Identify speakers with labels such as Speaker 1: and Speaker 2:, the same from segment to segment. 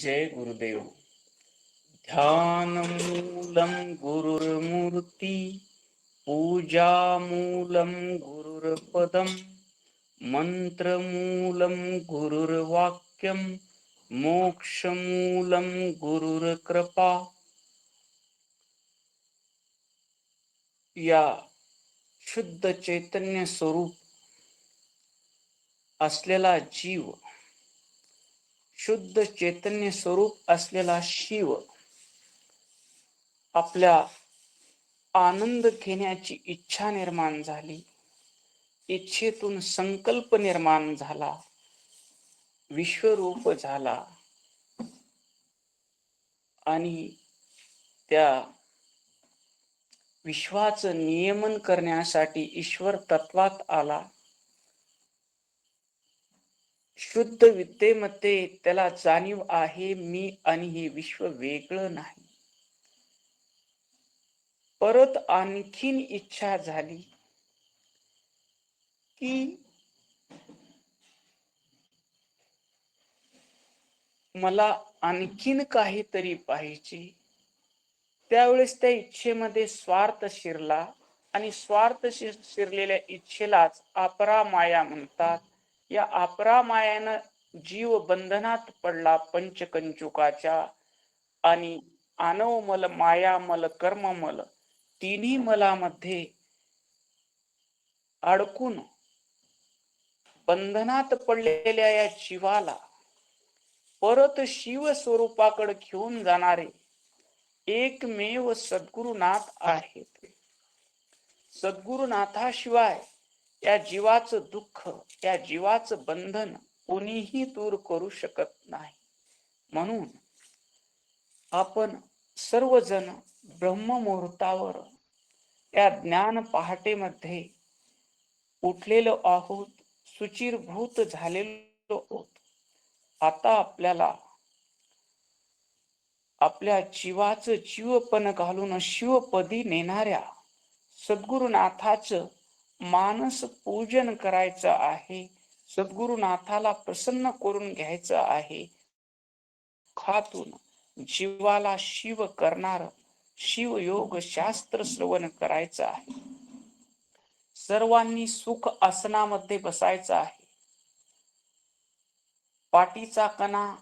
Speaker 1: जय गुरुदेव. ध्यानमूलं गुरुर्मूर्ती, पूजामूलं गुरुर्पदं, मंत्रमूलं गुरुर्वाक्यं, मोक्षमूलं गुरुर्कृपा. या शुद्ध चैतन्य स्वरूप असलेला जीव, शुद्ध चैतन्य स्वरूप असलेला शिव आपल्या आनंद घेण्याची इच्छा निर्माण झाली. इच्छेतून संकल्प निर्माण झाला, विश्वरूप झाला आणि त्या विश्वाचं नियमन करण्यासाठी ईश्वर तत्वात आला. शुद्ध विद्येमध्ये त्याला जाणीव आहे, मी आणि हे विश्व वेगळं नाही. परत आणखीन इच्छा झाली की मला आणखीन काहीतरी पाहिजे. त्यावेळेस त्या इच्छेमध्ये स्वार्थ शिरला आणि स्वार्थ शिरलेल्या इच्छेलाच अपरामाया म्हणतात. या अपरामायानं जीव बंधनात पडला पंचकंचुकाच्या आणि आनवमल, मायामल, कर्ममल तिन्ही मलामध्ये अडकून बंधनात पडलेल्या या जीवाला परत शिव स्वरूपाकडे घेऊन जाणारे एकमेव सद्गुरुनाथ आहेत. सद्गुरुनाथाशिवाय या जीवाचं दुःख, या जीवाचं बंधन कोणीही दूर करू शकत नाही. म्हणून आपण सर्वजण ब्रह्ममुहूर्तावर या ज्ञान पहाटेमध्ये उठलेलो आहोत, शुचिरभूत झालेलो आहोत. आता आपल्याला आपल्या जीवाचं जीवपण घालून शिवपदी नेणाऱ्या सद्गुरुनाथाचं मानस पूजन करायचं आहे. सद्गुरुनाथाला प्रसन्न करून घ्यायचं आहे. खातून जीवाला शिव करणार शिवयोग शास्त्र श्रवण करायचं आहे. सर्वांनी सुख आसनामध्ये बसायचं आहे. पाठीचा कणा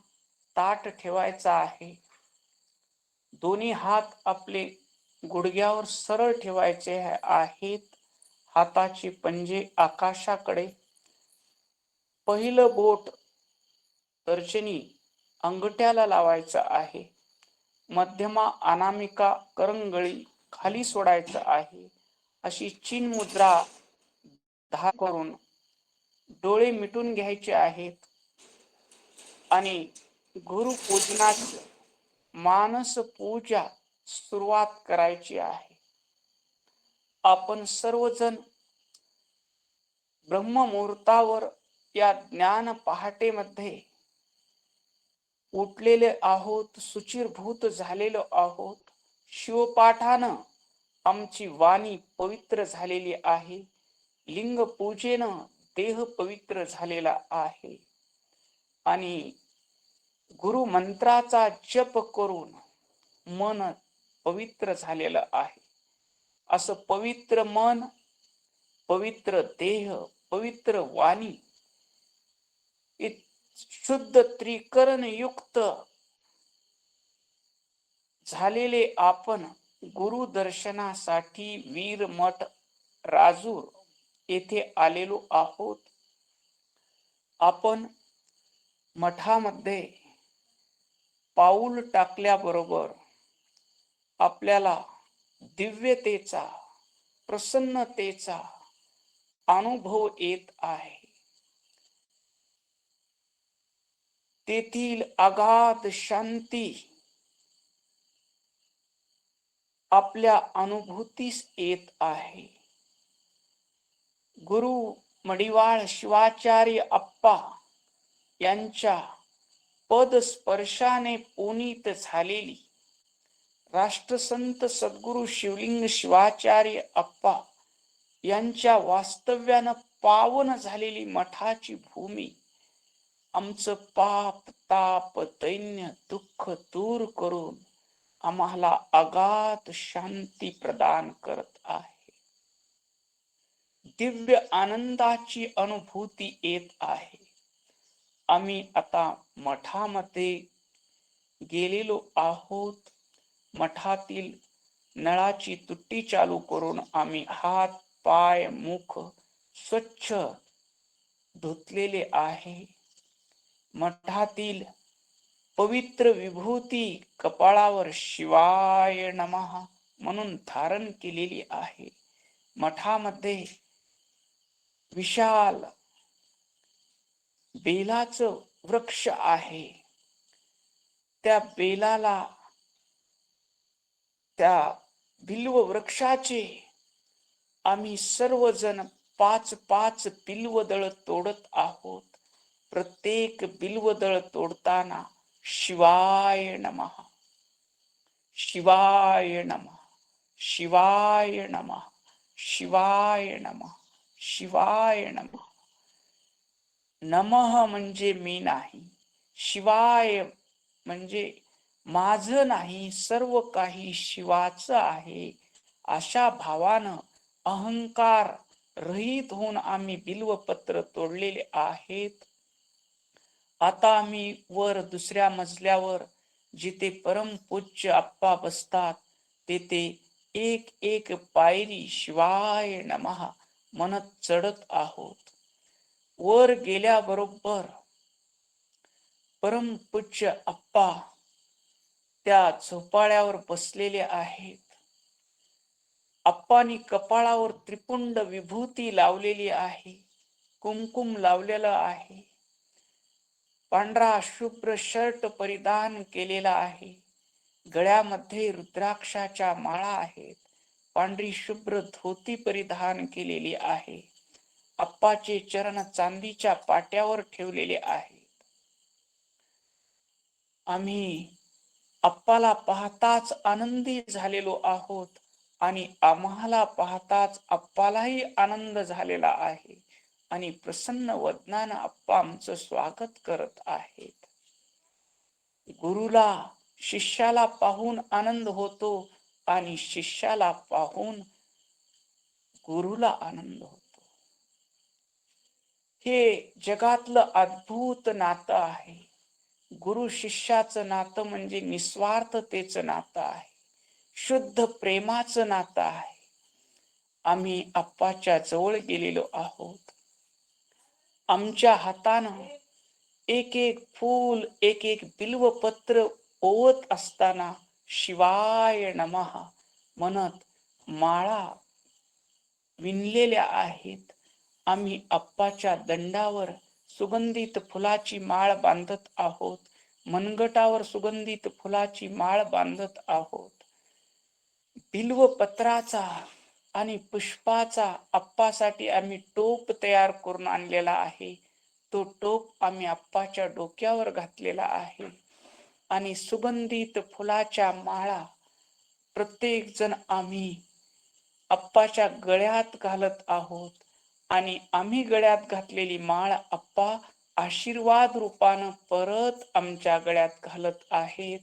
Speaker 1: ताठ ठेवायचा आहे. दोन्ही हात आपले गुडघ्यावर सरळ ठेवायचे आहेत. हाताचे पंजे आकाशाकडे. पहिलं बोट तर्जनी अंगठ्याला लावायचं आहे. मध्यमा अनामिका करंगळी खाली सोडायचं आहे. अशी चिन मुद्रा धारण करून डोळे मिटून घ्यायचे आहेत आणि गुरुपूजनाची मानस पूजा सुरुवात करायची आहे. आपण सर्वजण ब्रह्ममुहूर्तावर या ज्ञान पहाटेमध्ये उठलेले आहोत, शुचिरभूत झालेलो आहोत. शिवपाठानं आमची वाणी पवित्र झालेली आहे. लिंग पूजेनं देह पवित्र झालेला आहे आणि गुरु मंत्राचा जप करून मन पवित्र झालेलं आहे. असं पवित्र मन, पवित्र देह, पवित्र वाणी, शुद्ध त्रिकरण युक्त झालेले आपण गुरु दर्शनासाठी वीरमठ राजूर येथे आलेलो आहोत. आपण मठामध्ये पाऊल टाकल्याबरोबर आपल्याला दिव्यतेचा, प्रसन्नतेचा अनुभव येत आहे. तेथील अगाध शांती आपल्या अनुभूतीस येत आहे. गुरु मडिवाळ शिवाचार्य अप्पा यांच्या पद स्पर्शाने पुनीत झालेली राष्ट्रसंत सद्गुरु शिवलिंग शिवाचार्य अप्पा यांच्या वास्तव्यानं पावन झालेली मठाची भूमी आमचं पाप ताप दैन्य दुःख दूर करून आम्हाला अगाध शांती प्रदान करत आहे. दिव्य आनंदाची अनुभूती येत आहे. आम्ही आता मठामध्ये गेलेलो आहोत. मठातील नळाची तुटी चालू करून आम्ही हात पाय मुख स्वच्छ धुतलेले आहे. मठातील पवित्र विभूती कपाळावर शिवाय नमः म्हणून धारण केलेली आहे. मठामध्ये विशाल बेलाचं वृक्ष आहे. त्या बेलाला त्या बिल्व वृक्षाचे आम्ही सर्वजण 5-5 बिल्वदळ तोडत आहोत. प्रत्येक बिल्वदळ तोडताना शिवाय नमः शिवाय नमः शिवाय नमः शिवाय नमः शिवाय नमः. नमः म्हणजे मी नाही, शिवाय म्हणजे माझं नाही, सर्व काही शिवाचं आहे. अशा भावानं अहंकार रहित होऊन आम्ही बिल्वपत्र तोडलेले आहेत. आता आम्ही वर दुसऱ्या मजल्यावर जिथे परमपूज्य आप्पा बसतात तेथे एक एक पायरी शिवाय नमः म्हणत चढत आहोत. वर गेल्याबरोबर परमपूज्य आप्पा त्या झोपाळ्यावर बसलेले आहेत. आप्पांनी कपाळावर त्रिपुंड विभूती लावलेली आहे, कुमकुम लावलेलं आहे, पांढरा शुभ्र शर्ट परिधान केलेला आहे, गळ्यामध्ये रुद्राक्षाच्या माळा आहेत, पांढरी शुभ्र धोती परिधान केलेली आहे. आप्पाचे चरण चांदीच्या पाट्यावर ठेवलेले आहेत. आम्ही आप्पाला पाहताच आनंदी झालेलो आहोत आणि आम्हाला पाहताच आप्पालाही आनंद झालेला आहे आणि प्रसन्न वदनानं आप्पा आमचं स्वागत करत आहेत. गुरुला शिष्याला पाहून आनंद होतो आणि शिष्याला पाहून गुरुला आनंद होतो. हे जगातलं अद्भुत नातं आहे. गुरु शिष्याचं नातं म्हणजे निस्वार्थतेचं नातं आहे, शुद्ध प्रेमाचं नातं आहे. आम्ही आप्पाच्या जवळ गेलेलो आहोत. आमच्या हातानं एक एक फूल एक एक बिल्वपत्र ओवत असताना शिवाय नमः म्हणत माळा विणलेल्या आहेत. आम्ही आप्पाच्या दंडावर सुगंधित फुलाची माळ बांधत आहोत, मनगटावर सुगंधित फुलाची माळ बांधत आहोत. बिल्वपत्राचा आणि पुष्पाचा आप्पासाठी आम्ही टोप तयार करून आणलेला आहे. तो टोप आम्ही आप्पाच्या डोक्यावर घातलेला आहे आणि सुगंधित फुलाच्या माळा प्रत्येक जण आम्ही आप्पाच्या गळ्यात घालत आहोत आणि आम्ही गळ्यात घातलेली माळ आप्पा आशीर्वाद रूपानं परत आमच्या गळ्यात घालत आहेत.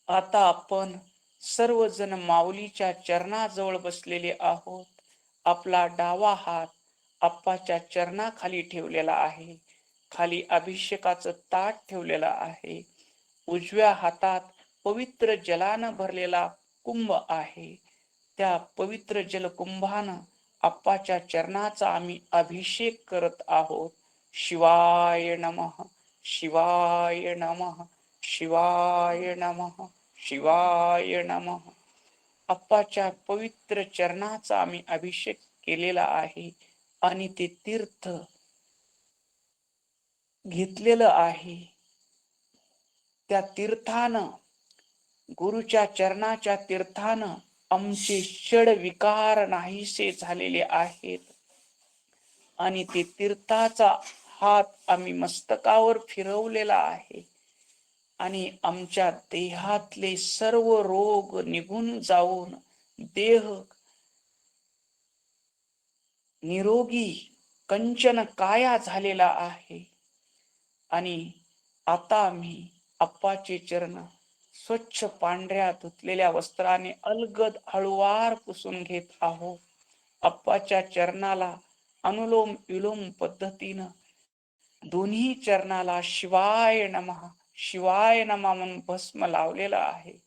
Speaker 1: आता आपण सर्वजण माऊलीच्या चरणाजवळ बसलेले आहोत. आपला डावा हात आप्पाच्या चरणाखाली ठेवलेला आहे, खाली अभिषेकाचं ताट ठेवलेलं आहे. उजव्या हातात पवित्र जलानं भरलेला कुंभ आहे. त्या पवित्र जलकुंभानं आप्पाच्या चरणाचा आम्ही अभिषेक करत आहोत. शिवाय नमः शिवाय नमः शिवाय नमः शिवाय नमः. आप्पाच्या पवित्र चरणाचा आम्ही अभिषेक केलेला आहे आणि ते तीर्थ घेतलेलं आहे. त्या तीर्थानं, गुरुच्या चरणाच्या तीर्थानं आमचे षड विकार नाहीसे झालेले आहेत आणि ते तीर्थाचा हात आम्ही मस्तकावर फिरवलेला आहे आणि आमच्या देहातले सर्व रोग निघून जाऊन देह निरोगी कंचन काया झालेला आहे. आणि आता आम्ही अप्पाचे चरण स्वच्छ पांढऱ्या धुतलेल्या वस्त्राने अलगद हळुवार पुसून घेत आहोत. अप्पाच्या चरणाला अनुलोम विलोम पद्धतीनं दोन्ही चरणाला शिवाय नमः शिवाय नमः म्हणून भस्म लावलेला आहे.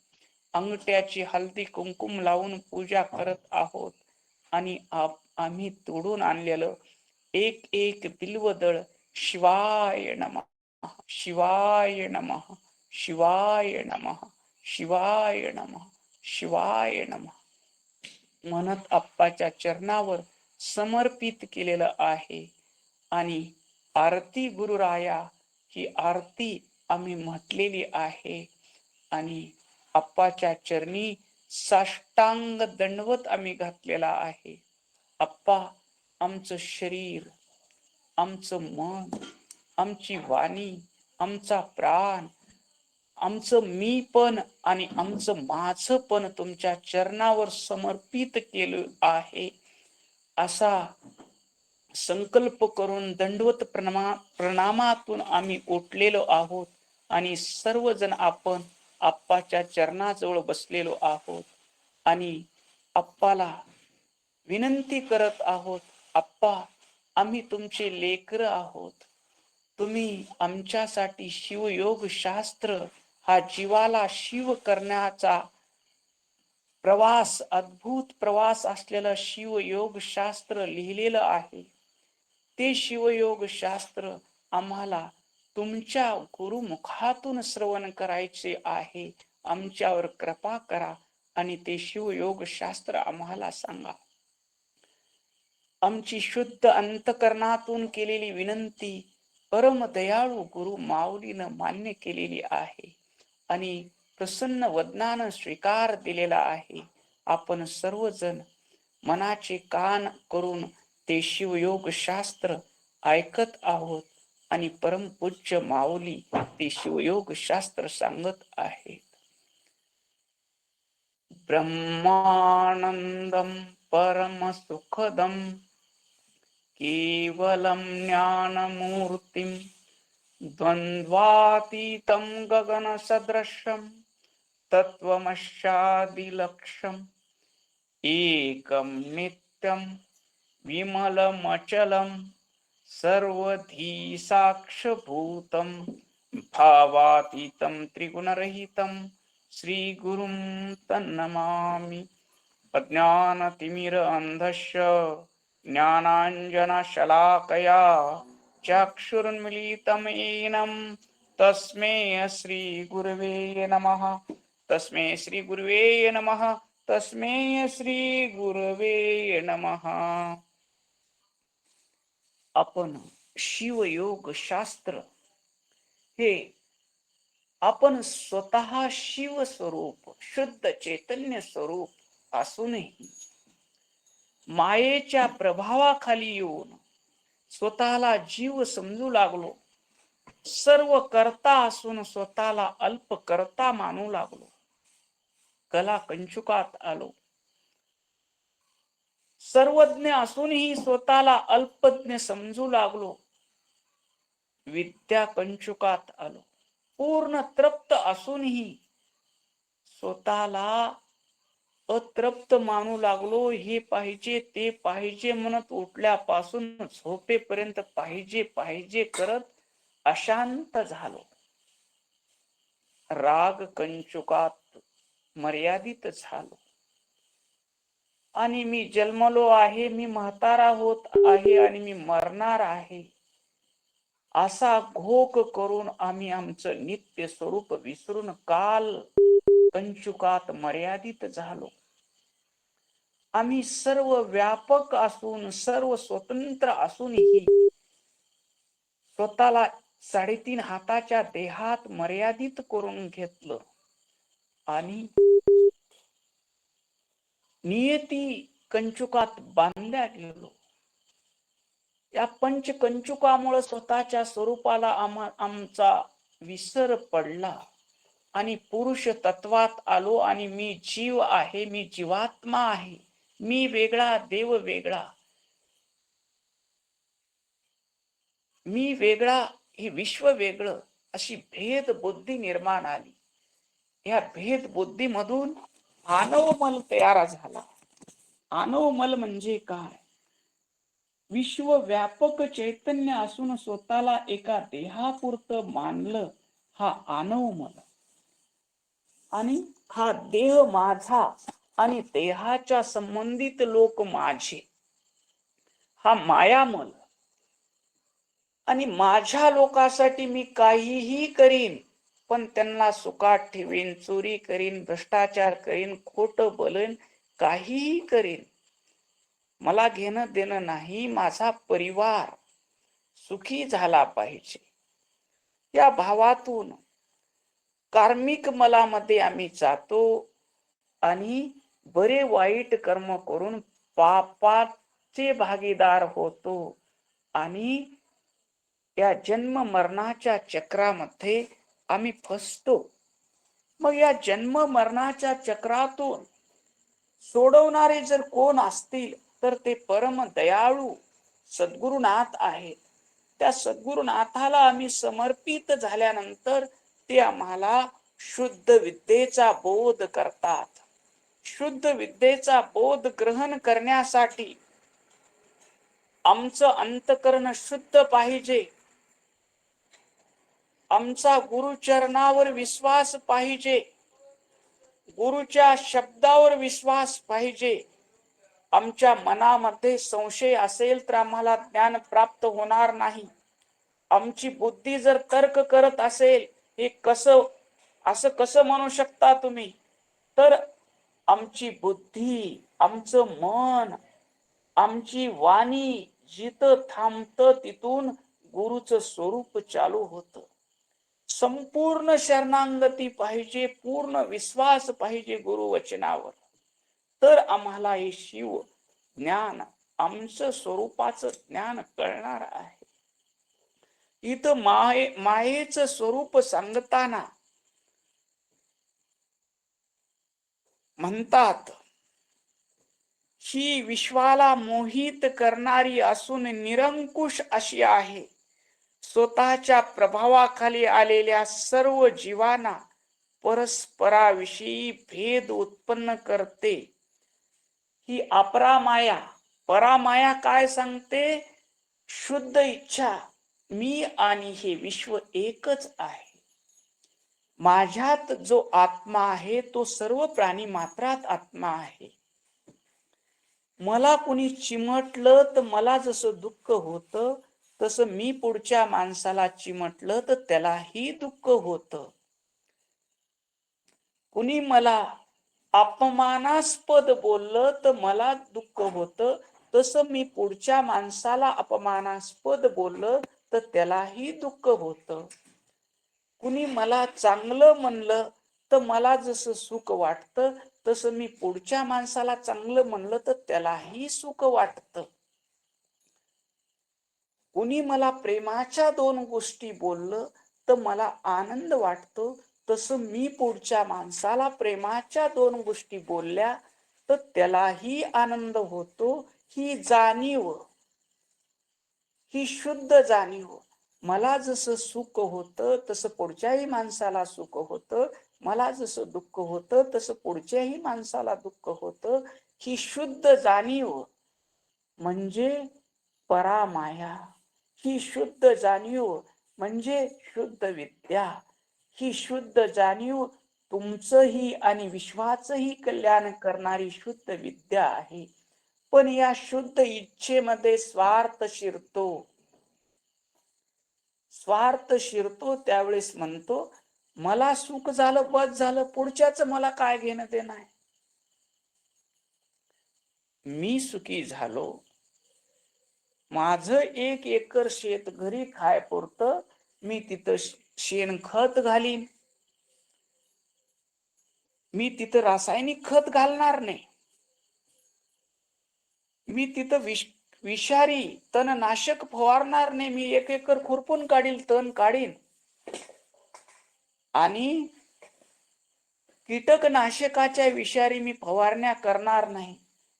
Speaker 1: अंगठ्याची हळदी कुंकुम लावून पूजा करत आहोत आणि आम्ही तोडून आणलेलं एक एक बिल्वदळ शिवाय नमः शिवाय नमः शिवाय नमः शिवाय नमः शिवाय नमः म्हणत अप्पाच्या चरणावर समर्पित केलेलं आहे. आणि आरती गुरुराया ही आरती आम्ही म्हटलेली आहे आणि अप्पाच्या चरणी साष्टांग दंडवत आम्ही घातलेला आहे. अप्पा, आमचं शरीर, आमचं मन, आमची वाणी, आमचा प्राण, आमचं मी पण आणि आमचं माझं पण तुमच्या चरणावर समर्पित केलं आहे असा संकल्प करून दंडवत प्रणामातून आम्ही उठलेलो आहोत आणि सर्वजण आपण अप्पाच्या चरणाजवळ बसलेलो आहोत आणि अप्पाला विनंती करत आहोत. अप्पा, आम्ही तुमचे लेकर आहोत. तुम्ही आमच्यासाठी शिवयोग शास्त्र हा जीवाला शिव करण्याचा प्रवास, अद्भुत प्रवास असलेलं शिवयोग शास्त्र लिहिलेलं आहे. ते शिवयोग शास्त्र आम्हाला तुमच्या गुरुमुखातून श्रवण करायचे आहे. आमच्यावर कृपा करा आणि ते शिवयोग शास्त्र आम्हाला सांगा. आमची शुद्ध अंतकरणातून केलेली विनंती परम दयाळू गुरु माऊलीनं मान्य केलेली आहे आणि प्रसन्न वदनानं स्वीकार दिलेला आहे. आपण सर्वजण मनाचे कान करून ते शिवयोग शास्त्र ऐकत आहोत आणि परमपूज्य माऊली ते शिवयोग शास्त्र सांगत आहेत. ब्रह्मानंदम परम सुखदम केवलम ज्ञानमूर्तिम द्वंद्वातीतं गगन सदृशम तत्वमस्यादिलक्ष्यम् एकं नित्यं विमलमचलं सर्वधी साक्षभूतं भावातीतं त्रिगुणरहितं श्रीगुरुं तन्नमामि. अज्ञानतिमिर अंधस्य ज्ञानाञ्जनशलाकया चक्षुरुन्मीलितं येनं तस्मै श्री गुरवे नमः. तस्मै श्री गुरवे नमः. तस्मै श्री गुरवे नमः. आपण शिवयोग शास्त्र हे आपण स्वतः शिव स्वरूप शुद्ध चैतन्य स्वरूप असूनही मायेच्या प्रभावाखाली येऊन स्वतःला जीव समजू लागलो. सर्व करता असून स्वतःला अल्प करता मानू लागलो. कला कंचुकात आलो. सर्वज्ञ असूनही स्वतःला अल्पज्ञ समजू लागलो. विद्या कंचुकात आलो. पूर्ण तृप्त असूनही स्वतःला अतृप्त मानू लागलो. हे पाहिजे ते पाहिजे म्हणत उठल्यापासून झोपेपर्यंत पाहिजे पाहिजे करत अशांत झालो. राग कंचुकात मर्यादित झालो आणि मी जन्मलो आहे, मी म्हातारा होत आहे आणि मी मरणार आहे असा घोक करून आम्ही आमचं नित्य स्वरूप विसरून काल कंचुकात मर्यादित झालो. आम्ही सर्व व्यापक असून सर्व स्वतंत्र असूनही स्वतःला 3.5 हाताच्या देहात मर्यादित करून घेतलं आणि नियती कंचुकात बांधल्या गेलो. या पंचकंचुकामुळे स्वतःच्या स्वरूपाला आमचा विसर पडला आणि पुरुष तत्वात आलो आणि मी जीव आहे, मी जीवात्मा आहे, मी वेगळा देव वेगळा, मी वेगळा हे विश्व वेगळं, अशी भेद बुद्धी निर्माण आली. या भेद बुद्धीमधून आनवमल तयार झाला. आनवमल म्हणजे काय? विश्व व्यापक चैतन्य असून स्वतःला एका देहापुरतं मानलं, हा आनवमल. आणि हा देह माझा आणि देहाच्या संबंधित लोक माझे, हा मायामल. आणि माझ्या लोकांसाठी मी काहीही करीन, पण त्यांना सुखात ठेवीन, चोरी करीन, भ्रष्टाचार करीन, खोट बोलेन, काहीही करीन. मला घेणं देणं नाही. माझा परिवार सुखी झाला पाहिजे. या भावातून कार्मिक मलामध्ये आम्ही जातो आणि बरे वाईट कर्म करून पापाचे भागीदार होतो आणि या जन्म मरणाच्या चक्रामध्ये आम्ही फसतो. मग या जन्म मरणाच्या चक्रातून सोडवणारे जर कोण असतील तर ते परम दयाळू सद्गुरुनाथ आहेत. त्या सद्गुरुनाथाला आम्ही समर्पित झाल्यानंतर ते आम्हाला शुद्ध विद्येचा बोध करतात. शुद्ध विद्येचा बोध ग्रहण करण्यासाठी आमचं अंतकरण शुद्ध पाहिजे. आमचा गुरुचरणावर विश्वास पाहिजे. गुरुच्या शब्दावर विश्वास पाहिजे. आमच्या मनामध्ये संशय असेल तर आम्हाला ज्ञान प्राप्त होणार नाही. आमची बुद्धी जर तर्क करत असेल, हे कसं, असं कसं म्हणू शकता तुम्ही, तर आमची बुद्धी, आमचं मन, आमची वाणी जिथं थांबतं तिथून गुरुचं स्वरूप चालू होतं. संपूर्ण शरणागती पाहिजे, पूर्ण विश्वास पाहिजे गुरु वचनावर, तर आम्हाला हे शिव ज्ञान, आमचं स्वरूपाचं ज्ञान कळणार आहे. इथं मायेचं स्वरूप सांगताना म्हणतात, ही विश्वाला मोहित करणारी असून निरंकुश अशी आहे. स्वतःच्या प्रभावाखाली आलेल्या सर्व जीवांना परस्पराविषयी भेद उत्पन्न करते. ही अपरामाया. परामाया काय सांगते? शुद्ध इच्छा, मी आणि हे विश्व एकच आहे. माझ्यात जो आत्मा आहे तो सर्व प्राणी मात्रात आत्मा आहे. मला कुणी चिमटलं तर मला जसं दुःख होतं, तसं मी पुढच्या माणसाला चिमटलं तर त्यालाही दुःख होतं. कुणी मला अपमानास्पद बोललं तर मला दुःख होतं, तसं मी पुढच्या माणसाला अपमानास्पद बोललं तर त्यालाही दुःख होतं. कुणी मला चांगलं म्हणलं तर मला जसं सुख वाटतं, तसं मी पुढच्या माणसाला चांगलं म्हणलं तर त्यालाही सुख वाटतं. कुणी मला प्रेमाच्या दोन गोष्टी बोललं तर मला आनंद वाटतो, तसं मी पुढच्या माणसाला प्रेमाच्या दोन गोष्टी बोलल्या तर त्यालाही आनंद होतो. ही जाणीव, ही शुद्ध जाणीव. मला जसं सुख होतं तसं पुढच्याही माणसाला सुख होतं, मला जसं दुःख होतं तसं पुढच्याही माणसाला दुःख होतं. ही शुद्ध जाणीव म्हणजे परामाया. ही शुद्ध जाणीव म्हणजे शुद्ध विद्या. ही शुद्ध जाणीव तुमचंही आणि विश्वाचंही कल्याण करणारी शुद्ध विद्या आहे. पण या शुद्ध इच्छेमध्ये स्वार्थ शिरतो. स्वार्थ शिरतो त्यावेळेस म्हणतो, मला सुख झालं बस झालं, पुढच्याच मला काय घेणं देणं आहे. मी सुखी झालो, माझं 1 एकर शेत घरी खायपुरतं, मी तिथं शेणखत घालीन. मी तिथं रासायनिक खत घालणार नाही. मी तिथं विषारी तणनाशक फवारणार नाही. मी 1 एकर खुरपून काढील, तण काढीन आणि कीटकनाशकाच्या विषारी मी फवारण्या करणार नाही.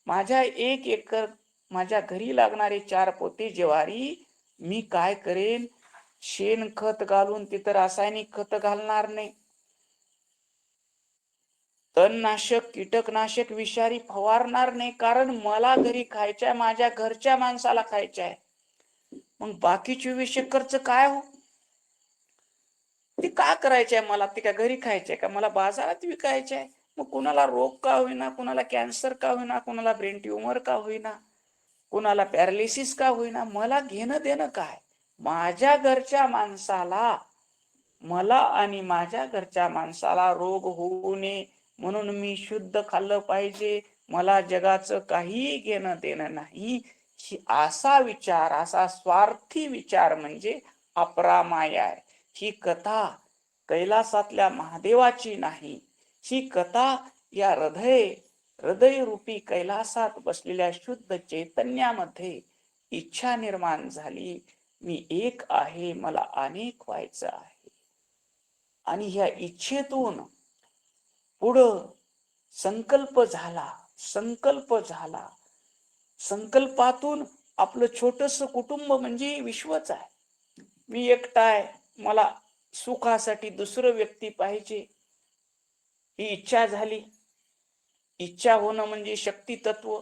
Speaker 1: माझ्या 1 एकर, माझ्या घरी लागणारे 4 पोते ज्वारी मी काय करेन, शेण खत घालून तिथं रासायनिक खत घालणार नाही, तणनाशक कीटकनाशक विषारी फवारणार नाही, कारण मला घरी खायचंय, माझ्या घरच्या माणसाला खायचंय. मग बाकी 24 एकरच काय हो, ते का करायचंय मला? ते का घरी खायचंय का मला बाजारात विकायचंय? मग कुणाला रोग का होईना, कुणाला कॅन्सर का होईना, कुणाला ब्रेन ट्यूमर का होईना, कुणाला पॅरालिसिस का होईना, मला घेणं देणं काय? माझ्या घरच्या माणसाला, मला आणि माझ्या घरच्या माणसाला रोग होऊ नये म्हणून मी शुद्ध खाल्लं पाहिजे, मला जगाचं काही घेणं देणं नाही, असा विचार, असा स्वार्थी विचार म्हणजे अपरामाया आहे. ही कथा कैलासातल्या महादेवाची नाही, ही कथा या हृदय रूपी कैलासात बसलेल्या शुद्ध चैतन्यामध्ये इच्छा निर्माण झाली, मी एक आहे, मला अनेक व्हायचं आहे. आणि ह्या इच्छेतून पुढं संकल्प झाला, संकल्प झाला, संकल्पातून आपलं छोटस कुटुंब म्हणजे विश्वच आहे. मी एकटा आहे, मला सुखासाठी दुसरं व्यक्ती पाहिजे, ही इच्छा झाली. इच्छा होणं म्हणजे शक्ती तत्व.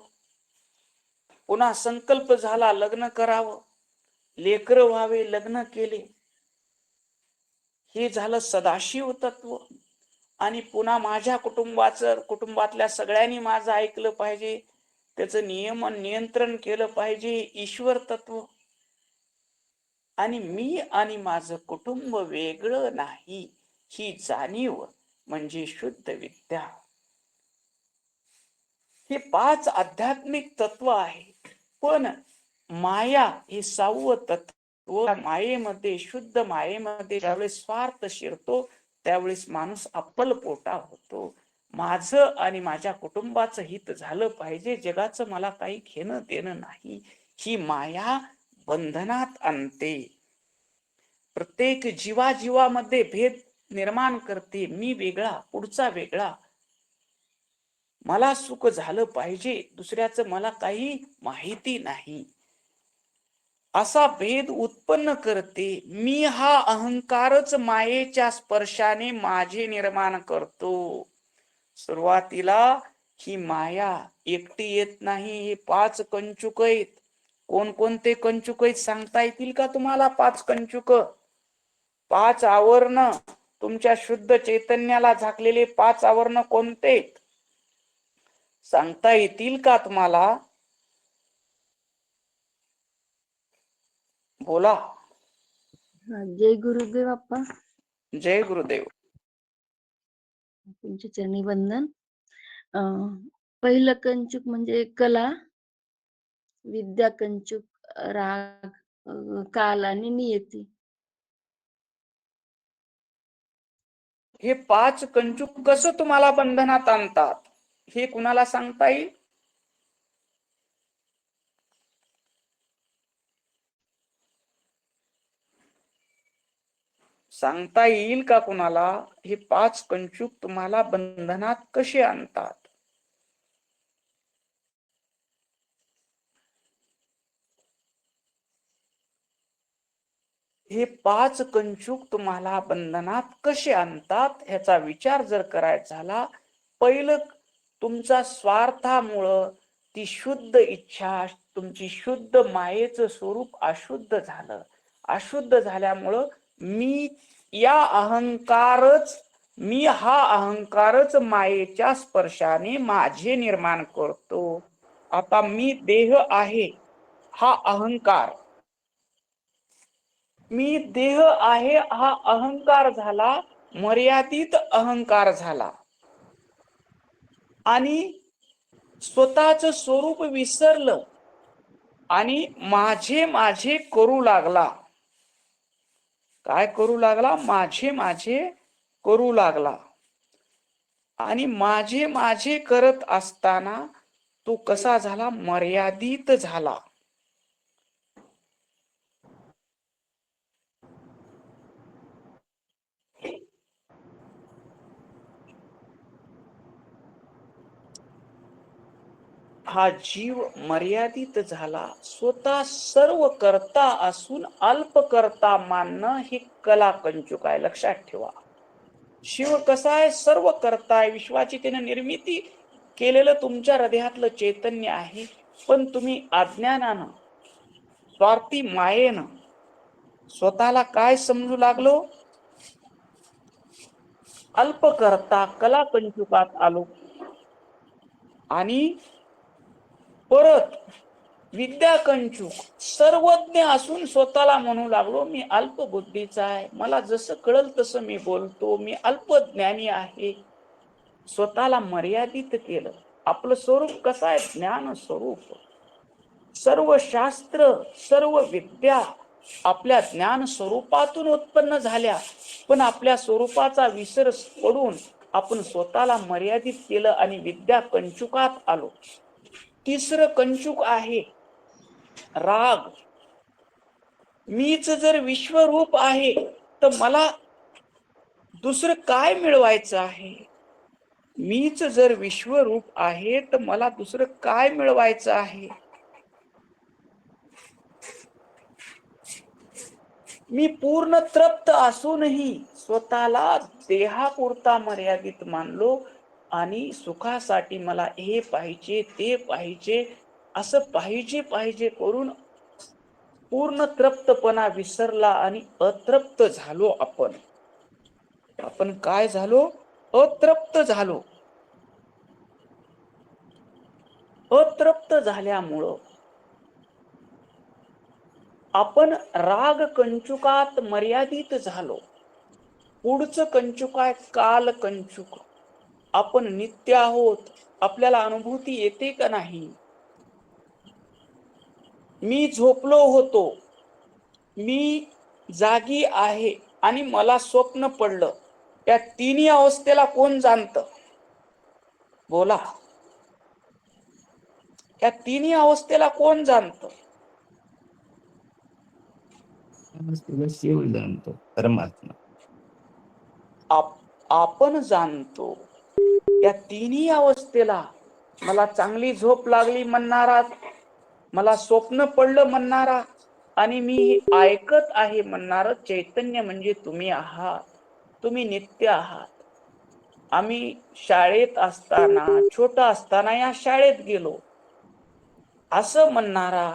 Speaker 1: पुन्हा संकल्प झाला लग्न करावं, लेकरं व्हावे, लग्न केले, हे झालं सदाशिव तत्व. आणि पुन्हा माझ्या कुटुंबातल्या सगळ्यांनी माझं ऐकलं पाहिजे, त्याचं नियंत्रण केलं पाहिजे, ईश्वर तत्व. आणि मी आणि माझं कुटुंब वेगळं नाही, ही जाणीव म्हणजे शुद्ध विद्या. हे 5 आध्यात्मिक तत्व आहे. पण माया हे 6वं तत्व. मायेमध्ये, शुद्ध मायेमध्ये ज्यावेळेस स्वार्थ शिरतो त्यावेळेस माणूस अप्पलपोटा होतो. माझं आणि माझ्या कुटुंबाचं हित झालं पाहिजे, जगाचं मला काही घेणं देणं नाही, ही माया बंधनात आणते. प्रत्येक जीवाजीवामध्ये भेद निर्माण करते. मी वेगळा, पुढचा वेगळा, मला सुख झालं पाहिजे, दुसऱ्याचं मला काही माहिती नाही, असा भेद उत्पन्न करते. मी हा अहंकारच मायेच्या स्पर्शाने माझे निर्माण करतो. सुरुवातीला ही माया एकटी येत नाही, हे 5 कंचुक आहेत. कोणकोणते कंचुक आहेत सांगता येतील का तुम्हाला? 5 कंचुक, 5 आवरण, तुमच्या शुद्ध चैतन्याला झाकलेले 5 आवरण कोणते सांगता येतील का तुम्हाला? बोला.
Speaker 2: जय गुरुदेव अप्पा.
Speaker 1: जय गुरुदेव.
Speaker 2: तुमचे चरणी वंदन. पहिलं कंचुक म्हणजे कला, विद्या कंचुक, राग, काल आणि नियती.
Speaker 1: हे 5 कंचुक कसं तुम्हाला बंधनात आणतात हे कुणाला सांगता येईल? सांगता येईल का कुणाला? हे 5 कंचुक तुम्हाला बंधनात कसे आणतात? हे 5 कंचुक तुम्हाला बंधनात कसे आणतात ह्याचा विचार जर करायचा झाला, पहिलं तुमचा स्वार्थामुळं ती शुद्ध इच्छा, तुमची शुद्ध मायेचं स्वरूप अशुद्ध झालं. अशुद्ध झाल्यामुळं मी हा अहंकारच मायेच्या स्पर्शाने माझे निर्माण करतो. आता मी देह आहे हा अहंकार, मी देह आहे हा अहंकार झाला, मर्यादित अहंकार झाला, आणि स्वतःच स्वरूप विसरलं आणि माझे माझे करू लागला. काय करू लागला? माझे माझे करू लागला. आणि माझे माझे करत असताना तो कसा झाला? मर्यादित झाला. हा जीव मर्यादित झाला. स्वतः सर्व करता असून अल्प करता मानणं ही कला कंचुक आहे. लक्षात ठेवा. शिव कसा आहे? सर्व करताय. विश्वाची त्याने निर्मिती केलेलं तुमच्या हृदयातलं चैतन्य आहे. पण तुम्ही अज्ञानानं, स्वार्थी मायेनं स्वतःला काय समजू लागलो? अल्प करता कला कंचुकात आलो. आणि परत विद्या कंचुक, सर्वज्ञ असून स्वतःला म्हणू लागलो मी अल्प बुद्धीचा आहे, मला जसं कळल तसं मी बोलतो, मी अल्पज्ञानी आहे. स्वतःला मर्यादित केलं. आपलं स्वरूप कसं आहे? ज्ञान स्वरूप. सर्व शास्त्र, सर्व विद्या आपल्या ज्ञान स्वरूपातून उत्पन्न झाल्या. पण आपल्या स्वरूपाचा विसर पडून आपण स्वतःला मर्यादित केलं आणि विद्या कंचुकात आलो. तिसरं कंचुक आहे राग. मीच जर विश्वरूप आहे तर मला दुसरं काय मिळवायचं आहे? मीच जर विश्वरूप आहे तर मला दुसरं काय मिळवायचं आहे? मी पूर्ण तृप्त असूनही स्वतःला देहापुरता मर्यादित मानलो आणि सुखासाठी मला हे पाहिजे ते पाहिजे असं पाहिजे पाहिजे करून पूर्ण तृप्तपणा विसरला आणि अतृप्त झालो. आपण काय झालो? अतृप्त झालो. अतृप्त झाल्यामुळं आपण राग कंचुकात मर्यादित झालो. पुढचं कंचुक आहे काल कंचुक. आपण नित्य आहोत, आपल्याला अनुभूती येते का नाही? मी झोपलो होतो, मी जागी आहे आणि मला स्वप्न पडलं. या तिन्ही अवस्थेला कोण जाणतं? बोला. या तिन्ही अवस्थेला कोण जाणतं?
Speaker 3: शिव जाणतो, परमात्मा.
Speaker 1: आपण जाणतो. या तिन्ही अवस्थेला मला चांगली झोप लागली म्हणणारा, मला स्वप्न पडलं म्हणणारा आणि मी ऐकत आहे म्हणणारं चैतन्य म्हणजे तुम्ही आहात. तुम्ही नित्य आहात. आम्ही शाळेत असताना, छोटा असताना या शाळेत गेलो असं म्हणणारा,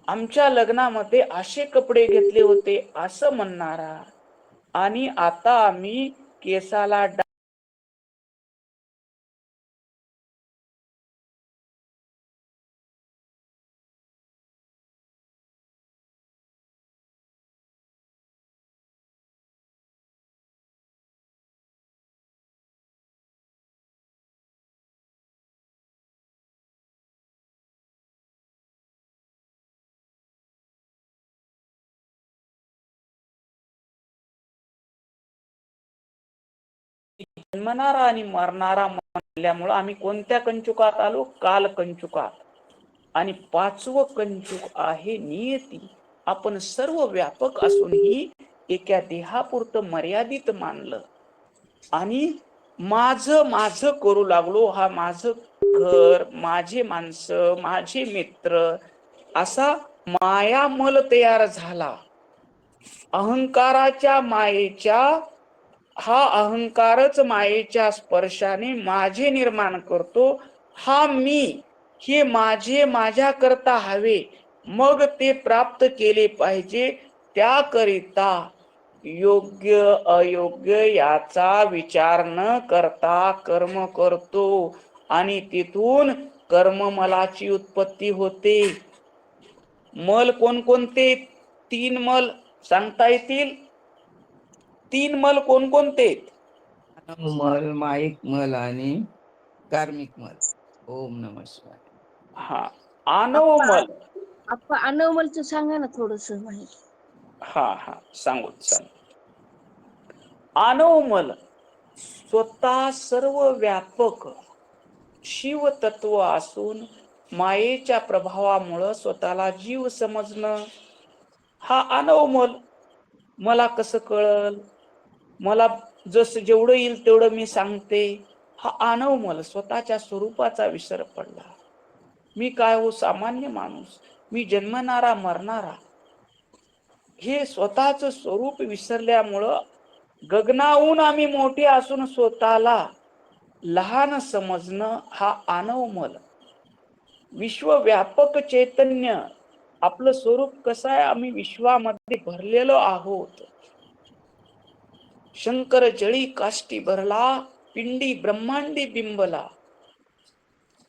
Speaker 1: आमच्या लग्नामध्ये असे कपडे घेतले होते असं म्हणणारा, आणि आता आम्ही केसाला जन्मणारा आणि मरणारा म्हणल्यामुळं आम्ही कोणत्या कंचुकात आलो? काल कंचुकात. आणि पाचवं कंचुक आहे नियती. आपण सर्व व्यापक असूनही एका देहापुरतं मर्यादित मानलं आणि माझं माझं करू लागलो. हा माझं घर, माझे माणसं, माझे मित्र, असा मायामल तयार झाला. अहंकाराच्या मायेच्या, हा अहंकारच मायेच्या स्पर्शाने माझे निर्माण करतो. हा मी, हे माझे माझ्या करता हवे, मग ते प्राप्त केले पाहिजे. त्याकरिता योग्य अयोग्य याचा विचार न करता कर्म करतो आणि तिथून कर्ममलाची उत्पत्ती होते. मल कोणकोणते? 3 मल सांगता येतील? 3 मल कोणकोणते?
Speaker 3: मल, माईक मल आणि कार्मिक मल. ओम नमः शिवाय.
Speaker 1: हा, आनव मल.
Speaker 2: आपण अनवमलचं सांगा ना थोडस माहिती.
Speaker 1: हा सांगू. आनवमल स्वतः सर्व व्यापक शिव तत्व असून मायेच्या प्रभावामुळं स्वतःला जीव समजणं, हा अनवमल. मला कसं कळल? मला जसं जेवढं येईल तेवढं मी सांगते, हा अनवमल. स्वतःच्या स्वरूपाचा विसर पडला. मी काय हो, सामान्य माणूस, मी जन्मणारा मरणारा. हे स्वतःच स्वरूप विसरल्यामुळं गगनाहून आम्ही मोठे असून स्वतःला लहान समजणं हा आनवमल. विश्वव्यापक चैतन्य आपलं स्वरूप कसं आहे, आम्ही विश्वामध्ये भरलेलो आहोत. शंकर जळी काष्टी भरला, पिंडी ब्रह्मांडी बिंबला.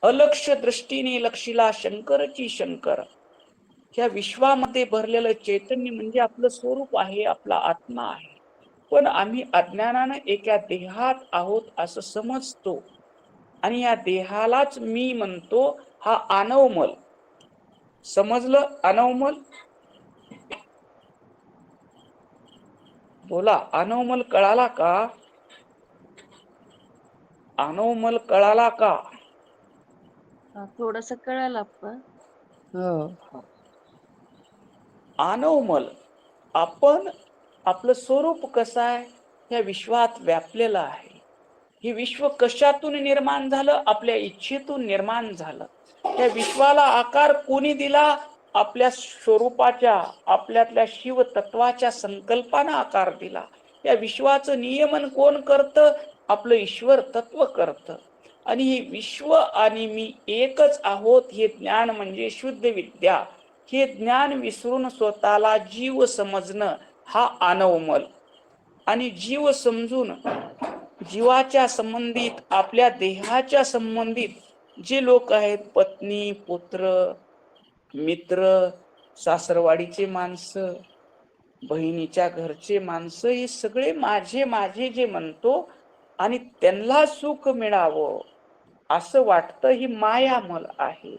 Speaker 1: अलक्ष दृष्टीने लक्षिला शंकरची शंकर. ह्या विश्वामध्ये भरलेलं चैतन्य म्हणजे आपलं स्वरूप आहे, आपला आत्मा आहे. पण आम्ही अज्ञानानं एका देहात आहोत असं समजतो आणि या देहालाच मी म्हणतो. हा अनवमल. समजलं? अनवमल. बोला, अनवमल कळाला का? अनवमल कळाला का?
Speaker 2: थोडस कळालं आप्पा.
Speaker 3: हो.
Speaker 1: अनवमल. आपण आपलं स्वरूप कसं आहे, या विश्वात व्यापलेलं आहे. हे विश्व कशातून निर्माण झालं? आपल्या इच्छेतून निर्माण झालं. त्या विश्वाला आकार कोणी दिला? आपल्या स्वरूपाच्या, आपल्यातल्या शिव तत्वाच्या संकल्पानं आकार दिला. या विश्वाचं नियमन कोण करतं? आपलं ईश्वर तत्व करतं. आणि हे विश्व आणि मी एकच आहोत हे ज्ञान म्हणजे शुद्ध विद्या. हे ज्ञान विसरून स्वतःला जीव समजणं हा अनवमल. आणि जीव समजून जीवाच्या संबंधित, आपल्या देहाच्या संबंधित जे लोक आहेत, पत्नी, पुत्र, मित्र, सासरवाडीचे माणसं, बहिणीच्या घरचे माणसं, हे सगळे माझे माझे जे म्हणतो आणि त्यांना सुख मिळावं असं वाटतं, ही मायामल आहे.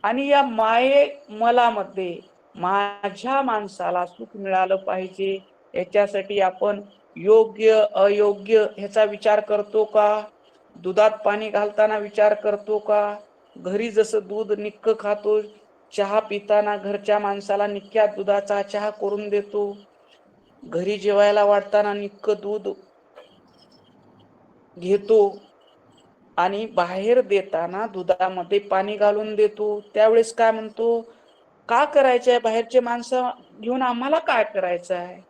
Speaker 1: आणि या मलामध्ये माझ्या माणसाला सुख मिळालं पाहिजे, याच्यासाठी आपण योग्य अयोग्य ह्याचा विचार करतो का? दुधात पाणी घालताना विचार करतो का? घरी जसं दूध निक्क खातो, चहा पिताना घरच्या माणसाला निक्क्या दुधाचा चहा करून देतो. घरी जेवायला वाटताना निक्क दूध घेतो आणि बाहेर देताना दुधामध्ये पाणी घालून देतो. त्यावेळेस काय म्हणतो? का करायचंय? बाहेरचे माणसं घेऊन आम्हाला काय करायचं आहे?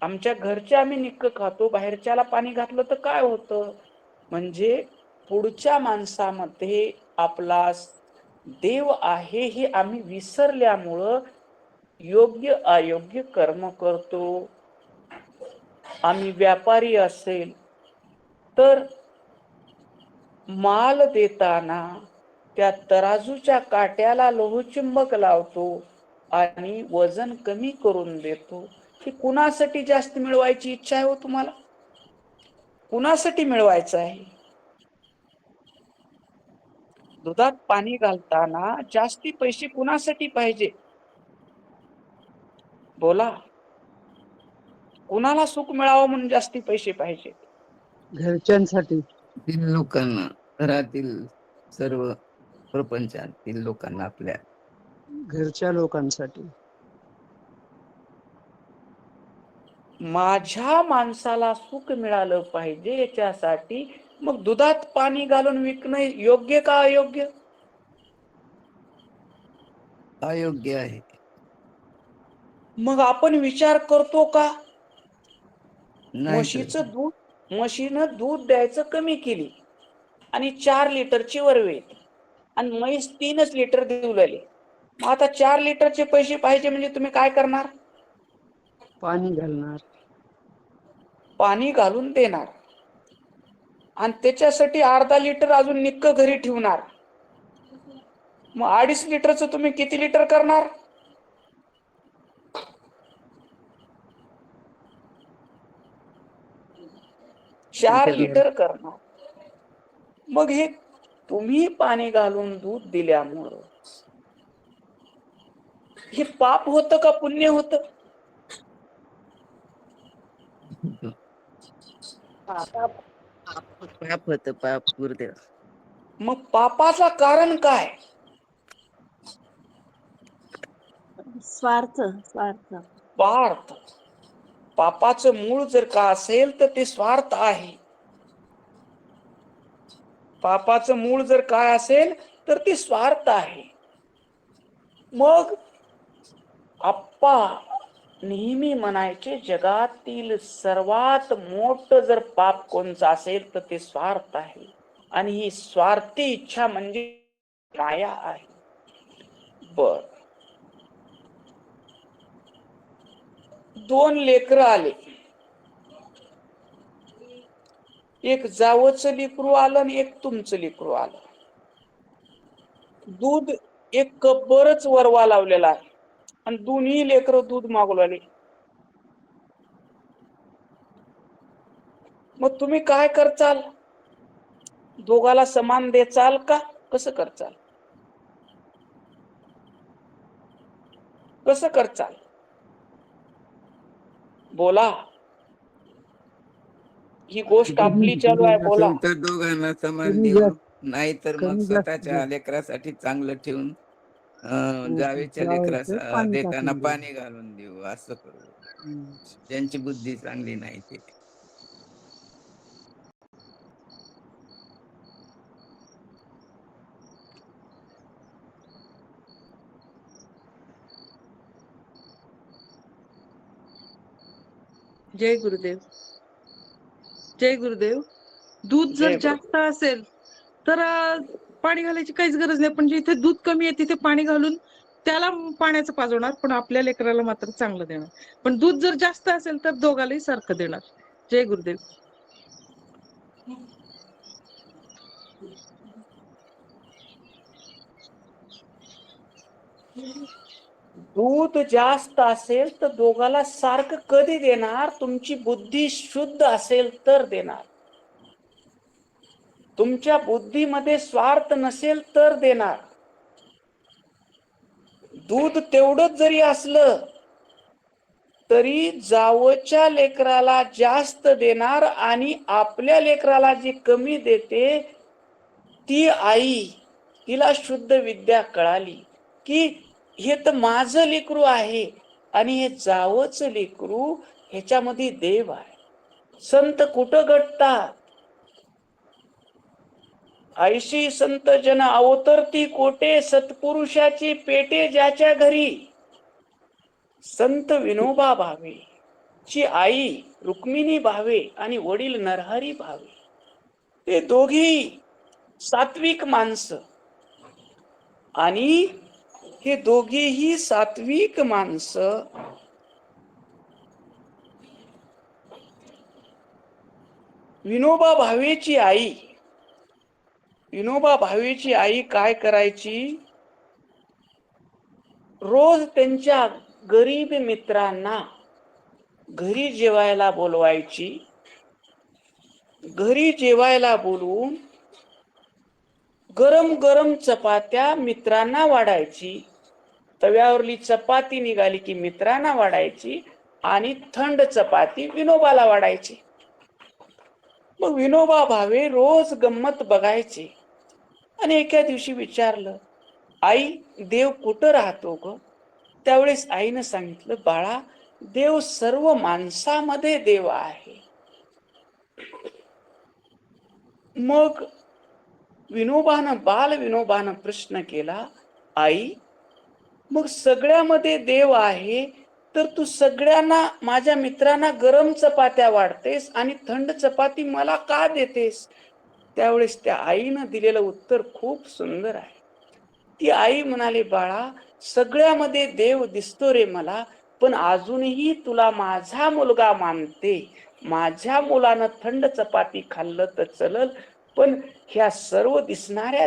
Speaker 1: आमच्या घरचे आम्ही निक्क खातो, बाहेरच्याला पाणी घातलं तर काय होतं? म्हणजे पुढच्या माणसामध्ये आपला देव आहे हे आम्ही विसरल्यामुळं योग्य अयोग्य कर्म करतो. आम्ही व्यापारी असेल तर माल देताना त्या तराजूच्या काट्याला लोहचुंबक लावतो आणि वजन कमी करून देतो. ही कुणासाठी जास्त मिळवायची इच्छा आहे हो तुम्हाला? कुणासाठी मिळवायचं आहे? दुधात पाणी घालताना जास्ती पैसे कुणासाठी पाहिजे? बोला, कुणाला सुख मिळावं म्हणून जास्ती पैसे पाहिजे?
Speaker 4: घरच्यांसाठी.
Speaker 3: लोकांना, घरातील सर्व प्रपंचातील लोकांना, आपल्या
Speaker 4: घरच्या लोकांसाठी.
Speaker 1: माझ्या माणसाला सुख मिळालं पाहिजे याच्यासाठी मग दुधात पाणी घालून विकणं योग्य का अयोग्य?
Speaker 3: अयोग्य आहे.
Speaker 1: मग आपण विचार करतो का?
Speaker 3: नाही तर
Speaker 1: म्हशीनं दूध द्यायचं कमी केली आणि 4 लिटरची वरवेल आणि म्हैस 3च लिटर देऊ लागली. मग आता 4 लिटरचे पैसे पाहिजे म्हणजे तुम्ही काय करणार?
Speaker 4: पाणी घालणार.
Speaker 1: पाणी घालून देणार आणि त्याच्यासाठी अर्धा लिटर अजून निक्क घरी ठेवणार. मग 2.5 लिटरचं तुम्ही किती लिटर करणार? चार लिटर करणार. मग हे तुम्ही पाणी घालून दूध दिल्यामुळं हे पाप होतं का पुण्य होतं?
Speaker 3: पाप होत, पाप गुरुदेव.
Speaker 1: मग पापाचं कारण काय?
Speaker 2: स्वार्थ. स्वार्थ.
Speaker 1: स्वार्थ. पापाचं मूळ जर का असेल तर ते स्वार्थ आहे. पापाचं मूळ जर काय असेल तर ते स्वार्थ आहे. मग आप्पा नेहमी म्हणायचे, जगातील सर्वात मोठं जर पाप कोणचं असेल तर ते स्वार्थ आहे, आणि ही स्वार्थी इच्छा म्हणजे माया आहे. बर, 2 लेकरं आले. एक जावचं लेकरू आलं आणि एक तुमचं लेकरू आलं. दूध एक कप बरच वरवा लावलेला आहे आणि दोन्ही लेकरं दूध मागू लागले. मग तुम्ही काय करचाल? दोघाला समान देचाल का कसं करचाल? कसं करचाल? बोला. ही गोष्ट आपली चालू आहे, बोला.
Speaker 3: असेल तर दोघांना समान
Speaker 4: कमी
Speaker 3: देऊ,
Speaker 4: जास्त
Speaker 3: नाहीतर मग
Speaker 4: कमी जास्त
Speaker 3: स्वतःच्या लेकरासाठी चांगलं ठेवून जावेच्या लेकरास
Speaker 4: जायचं पाणी
Speaker 3: देताना
Speaker 4: टाकून देऊ.
Speaker 3: पाणी घालून देऊ, असं करू.
Speaker 4: हम्म.
Speaker 3: ज्यांची बुद्धी चांगली नाही ते.
Speaker 5: जय गुरुदेव. जय गुरुदेव. दूध
Speaker 1: जय
Speaker 5: जर
Speaker 1: गुरु.
Speaker 5: जास्त असेल तर पाणी घालायची काहीच गरज नाही, पण जिथे दूध कमी आहे तिथे पाणी घालून त्याला पाण्याचं पाजवणार, पण आपल्या लेकराला मात्र चांगलं देणार. पण दूध जर जास्त असेल तर दोघालाही सारखं देणार. जय गुरुदेव.
Speaker 1: दूध जास्त असेल तर दोघाला सारखं कधी देणार? तुमची बुद्धी शुद्ध असेल तर देणार. तुमच्या बुद्धीमध्ये स्वार्थ नसेल तर देणार. दूध तेवढंच जरी असलं तरी जावच्या लेकराला जास्त देणार, आणि आपल्या लेकराला जी कमी देते ती आई, तिला शुद्ध विद्या कळाली की हे तर माझं लेकरू आहे आणि हे जावचं लेकरू, ह्याच्यामध्ये देव आहे. संत कुठं घडतात? ऐशी संत जन अवतरती कोटे, सत्पुरुषाची पेटे ज्याच्या घरी. संत विनोबा भावे ची आई रुक्मिणी भावे आणि वडील नरहरी भावे, ते दोघी सात्विक माणसं, आणि हे दोघेही सात्विक माणसं विनोबा भावेची आई, विनोबा भावेची आई काय करायची? रोज त्यांच्या गरीब मित्रांना घरी जेवायला बोलवायची. घरी जेवायला बोलवून गरम गरम चपात्या मित्रांना वाढायची. तव्यावरली चपाती निघाली की मित्रांना वाढायची, आणि थंड चपाती विनोबाला वाढायची. मग विनोबा भावे रोज गंमत बघायचे, आणि एका दिवशी विचारलं, आई देव कुठं राहतो ग? त्यावेळेस आईनं सांगितलं, बाळा देव सर्व माणसामध्ये देव आहे. मग बाल विनोबानं प्रश्न केला, आई मग सगळ्यामध्ये देव आहे तर तू सगळ्यांना, माझ्या मित्रांना गरम चपात्या वाढतेस आणि थंड चपाती मला का देतेस? त्यावेळेस त्या आईनं दिलेलं उत्तर खूप सुंदर आहे. ती आई म्हणाली, बाळा सगळ्यामध्ये देव दिसतो रे मला, पण अजूनही तुला माझा मुलगा मानते. माझ्या मुलानं थंड चपाती खाल्लं तर चलल, पण ह्या सर्व दिसणाऱ्या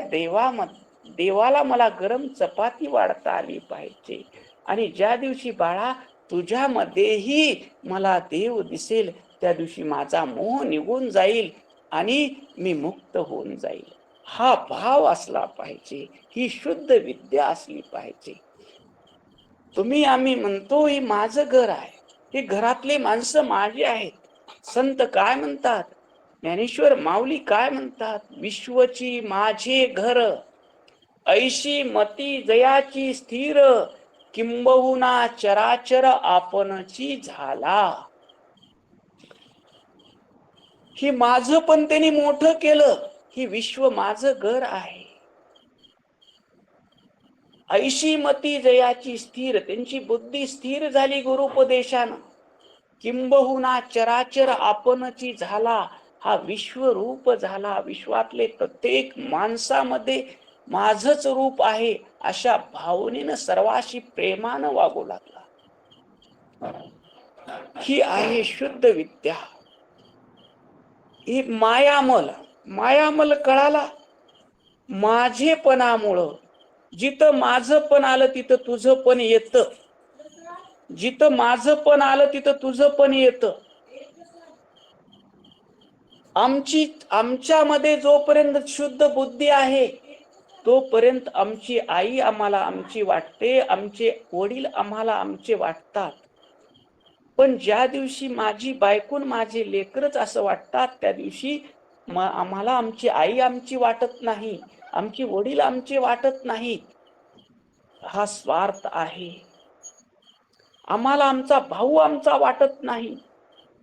Speaker 1: देवाला मला गरम चपाती वाढता आली पाहिजे. आणि ज्या दिवशी बाळा तुझ्यामध्येही मला देव दिसेल, त्या दिवशी माझा मोह निघून जाईल आणि मी मुक्त होऊन जाईल. हा भाव असला पाहिजे, ही शुद्ध विद्या असली पाहिजे. तुम्ही आम्ही म्हणतो हे माझं घर आहे, हे घरातले माणसं माझे आहेत. संत काय म्हणतात? ज्ञानेश्वर माऊली काय म्हणतात? विश्वची माझे घर, ऐशी मती जयाची स्थिर, किंबहुना चराचर आपणची झाला. हे माझं पण त्यांनी मोठं केलं. हे विश्व माझं घर आहे. ऐशी मती जयाची स्थिर, त्यांची बुद्धी स्थिर झाली गुरुपदेशानं. किंबहुना चराचर आपणची झाला, हा विश्वरूप झाला. विश्वातले प्रत्येक माणसामध्ये माझच रूप आहे अशा भावनेनं सर्वाशी प्रेमानं वागू लागला. ही आहे शुद्ध विद्या. ही मायामल. मायामल कळाला. माझेपणामुळं जिथं माझं पण आलं तिथं तुझं पण येतं. जिथं माझं पण आलं तिथं तुझं पण येतं. आमच्यामध्ये जोपर्यंत शुद्ध बुद्धी आहे तोपर्यंत आमची आई आम्हाला आमची वाटते, आमचे वडील आम्हाला आमचे वाटतात. पण ज्या दिवशी माझी बायकून माझे लेकरच असं वाटतात त्या दिवशी आम्हाला आमची आई आमची वाटत नाही, आमचे वडील आमचे वाटत नाहीत. हा स्वार्थ आहे. आम्हाला आमचा भाऊ आमचा वाटत नाही,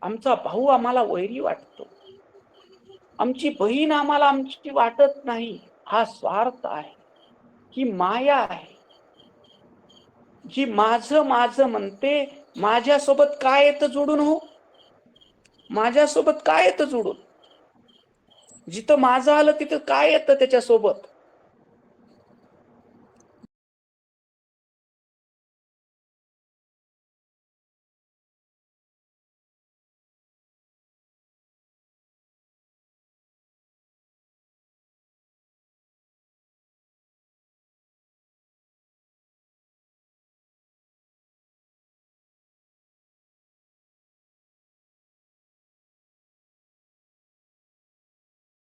Speaker 1: आमचा भाऊ आम्हाला वैरी वाटतो. आमची बहीण आम्हाला आमची वाटत नाही. हा स्वार्थ आहे, ही माया आहे. जी माझं माझं म्हणते, माझ्यासोबत काय येतं जोडून? हो, माझ्यासोबत काय येतं जोडून? जिथं माझं आलं तिथं काय येतं त्याच्यासोबत?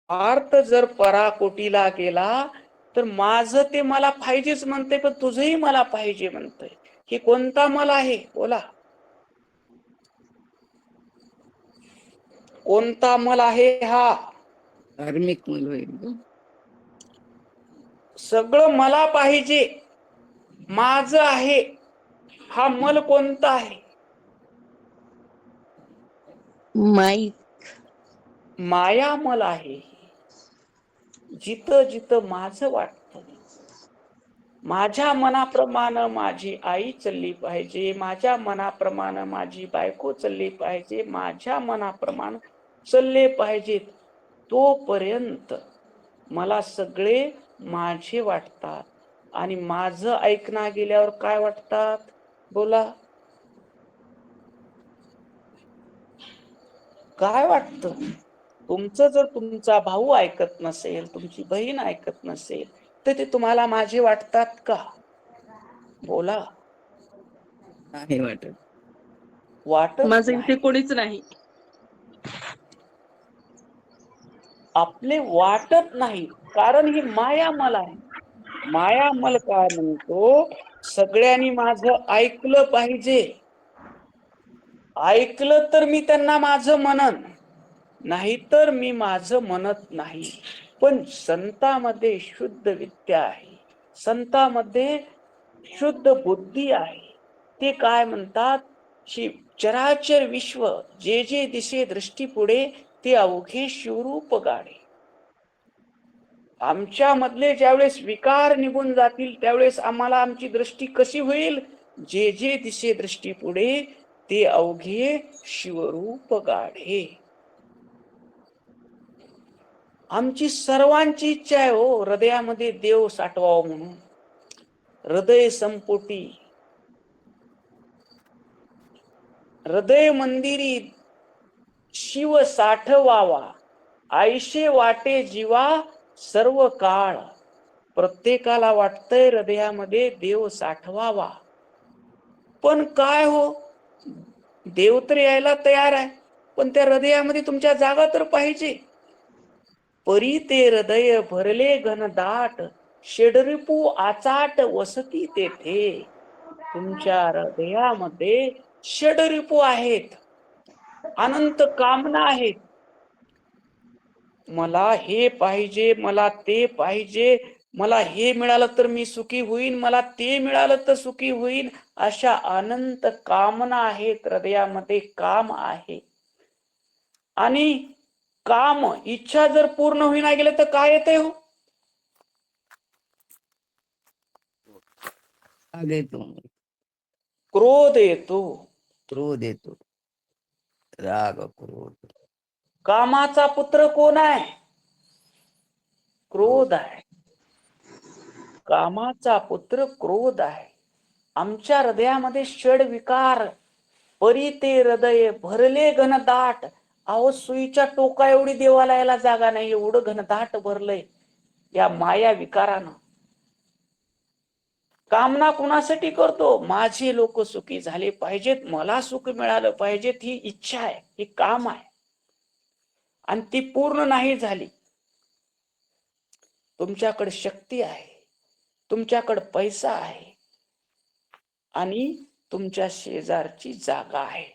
Speaker 1: अर्थ जर पराकोटीला गेला तर माझं ते मला पाहिजेच म्हणते, पण तुझंही मला पाहिजे म्हणतंय. हे कोणता मल आहे? बोला, कोणता मल आहे हा?
Speaker 3: कार्मिक मल होईल ग.
Speaker 1: सगळं मला पाहिजे, माझं आहे, हा मल कोणता आहे? माया मल आहे. जिथं जिथं माझं वाटतं, माझ्या मनाप्रमाणे माझी आई चालली पाहिजे, माझ्या मनाप्रमाणे माझी बायको चालली पाहिजे, माझ्या मनाप्रमाणे चालले पाहिजेत, तोपर्यंत मला सगळे माझे वाटतात. आणि माझं ऐकणं गेल्यावर काय वाटतात? बोला, काय वाटतं? तुमचं जर तुमचा भाऊ ऐकत नसेल, तुमची बहीण ऐकत नसेल, तर ते तुम्हाला माझे वाटतात का? बोला,
Speaker 3: नाही वाटत.
Speaker 1: वाटत
Speaker 5: माझं इथे
Speaker 1: नाही.
Speaker 5: कोणीच नाही.
Speaker 1: आपले वाटत नाही, कारण ही मायामल आहे. मायामल काय म्हणतो? सगळ्यांनी माझं ऐकलं पाहिजे. ऐकलं तर मी त्यांना माझं म्हणन, नाही तर मी माझं म्हणत नाही. पण संतांमध्ये शुद्ध विद्या आहे, संतांमध्ये शुद्ध बुद्धी आहे. ते काय म्हणतात? चराचर विश्व जे जे दिसे दृष्टी पुढे, ते अवघे शिवरूप गाढे. आमच्या मधले ज्यावेळेस विकार निघून जातील त्यावेळेस आम्हाला आमची दृष्टी कशी होईल? जे जे दिसे दृष्टी पुढे, ते अवघे शिवरूप गाढे. आमची सर्वांची इच्छा आहे हो, हृदयामध्ये देव साठवावं म्हणून. हृदय संपुटी, हृदय मंदिरी शिव साठवावा, आयशे वाटे जीवा सर्व काळ. प्रत्येकाला वाटतंय हृदयामध्ये देव साठवावा, पण काय हो, देव तर यायला तयार आहे, पण त्या हृदयामध्ये तुमच्या जागा तर पाहिजे. परी ते हृदय भरले घनदाट, षडरिपू आचाट वसती तेथे. तुमच्या हृदयामध्ये षडरिपू आहेत, अनंत कामना आहेत. मला हे पाहिजे, मला ते पाहिजे, मला हे मिळालं तर मी सुखी होईन, मला ते मिळालं तर सुखी होईन, अशा अनंत कामना आहेत हृदयामध्ये. काम आहे. आणि काम इच्छा जर पूर्ण होईना गेले तर काय येते हो?
Speaker 3: राग येतो,
Speaker 1: क्रोध येतो,
Speaker 3: क्रोध येतो, राग क्रोध.
Speaker 1: कामाचा पुत्र कोण आहे? क्रोध आहे. कामाचा पुत्र क्रोध आहे. आमच्या हृदयामध्ये षड विकार परी ते हृदय भरले घनदाट. अहो सुईच्या टोका एवढी देवाला याला जागा नाही, एवढं घनदाट भरलंय या माया विकारानं. कामना कुणासाठी करतो? माझे लोक सुखी झाले पाहिजेत, मला सुख मिळालं पाहिजेत, ही इच्छा आहे, ही काम आहे. आणि ती पूर्ण नाही झाली. तुमच्याकडे शक्ती आहे, तुमच्याकडे पैसा आहे आणि तुमच्या शेजारची जागा आहे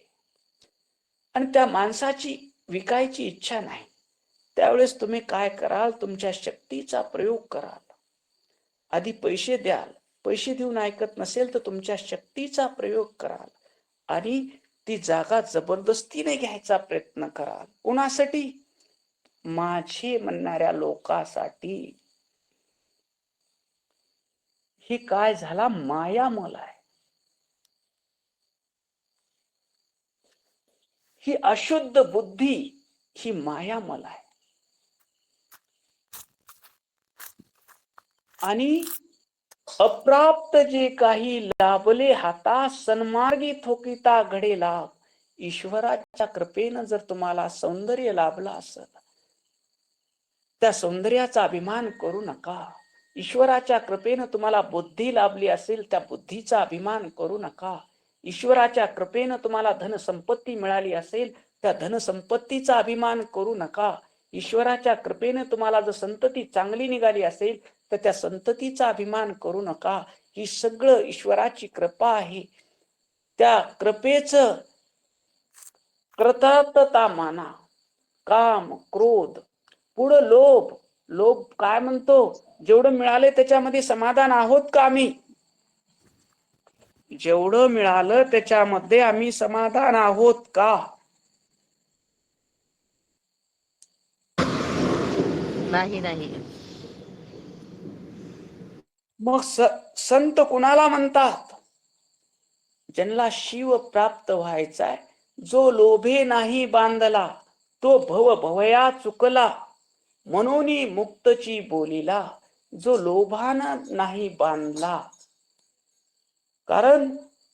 Speaker 1: आणि त्या माणसाची विकायची इच्छा नाही, त्यावेळेस तुम्ही काय कराल? तुमच्या शक्तीचा प्रयोग कराल. आधी पैसे द्याल, पैसे देऊन ऐकत नसेल तर तुमच्या शक्तीचा प्रयोग कराल आणि ती जागा जबरदस्तीने घ्यायचा प्रयत्न कराल. कोणासाठी? माझे म्हणणाऱ्या लोकांसाठी. ही काय झाला? मायामल आहे. ही अशुद्ध बुद्धी, ही मायामल आहे. आणि अप्राप्त जे काही लाभले हाता, सन्मार्गी थोकिता घडे लाभ. ईश्वराच्या कृपेनं जर तुम्हाला सौंदर्य लाभलं असेल, त्या सौंदर्याचा अभिमान करू नका. ईश्वराच्या कृपेनं तुम्हाला बुद्धी लाभली असेल, त्या बुद्धीचा अभिमान करू नका. ईश्वराच्या कृपेनं तुम्हाला धनसंपत्ती मिळाली असेल, त्या धनसंपत्तीचा अभिमान करू नका. ईश्वराच्या कृपेनं तुम्हाला जर संतती चांगली निघाली असेल तर त्या संततीचा अभिमान करू नका. ही सगळं ईश्वराची कृपा आहे. त्या कृपेचं कृतार्थता माना. काम, क्रोध, पुढं लोभ. लोभ काय म्हणतो? जेवढं मिळाले त्याच्यामध्ये समाधान आहोत का आम्ही? जेवढं मिळालं त्याच्यामध्ये आम्ही समाधान आहोत का?
Speaker 6: नाही नाही.
Speaker 1: मग संत कुणाला म्हणतात? ज्यांना शिव प्राप्त व्हायचाय. जो लोभे नाही बांधला, तो भव भवया चुकला. म्हणून मुक्तची बोलीला, जो लोभानं नाही बांधला. कारण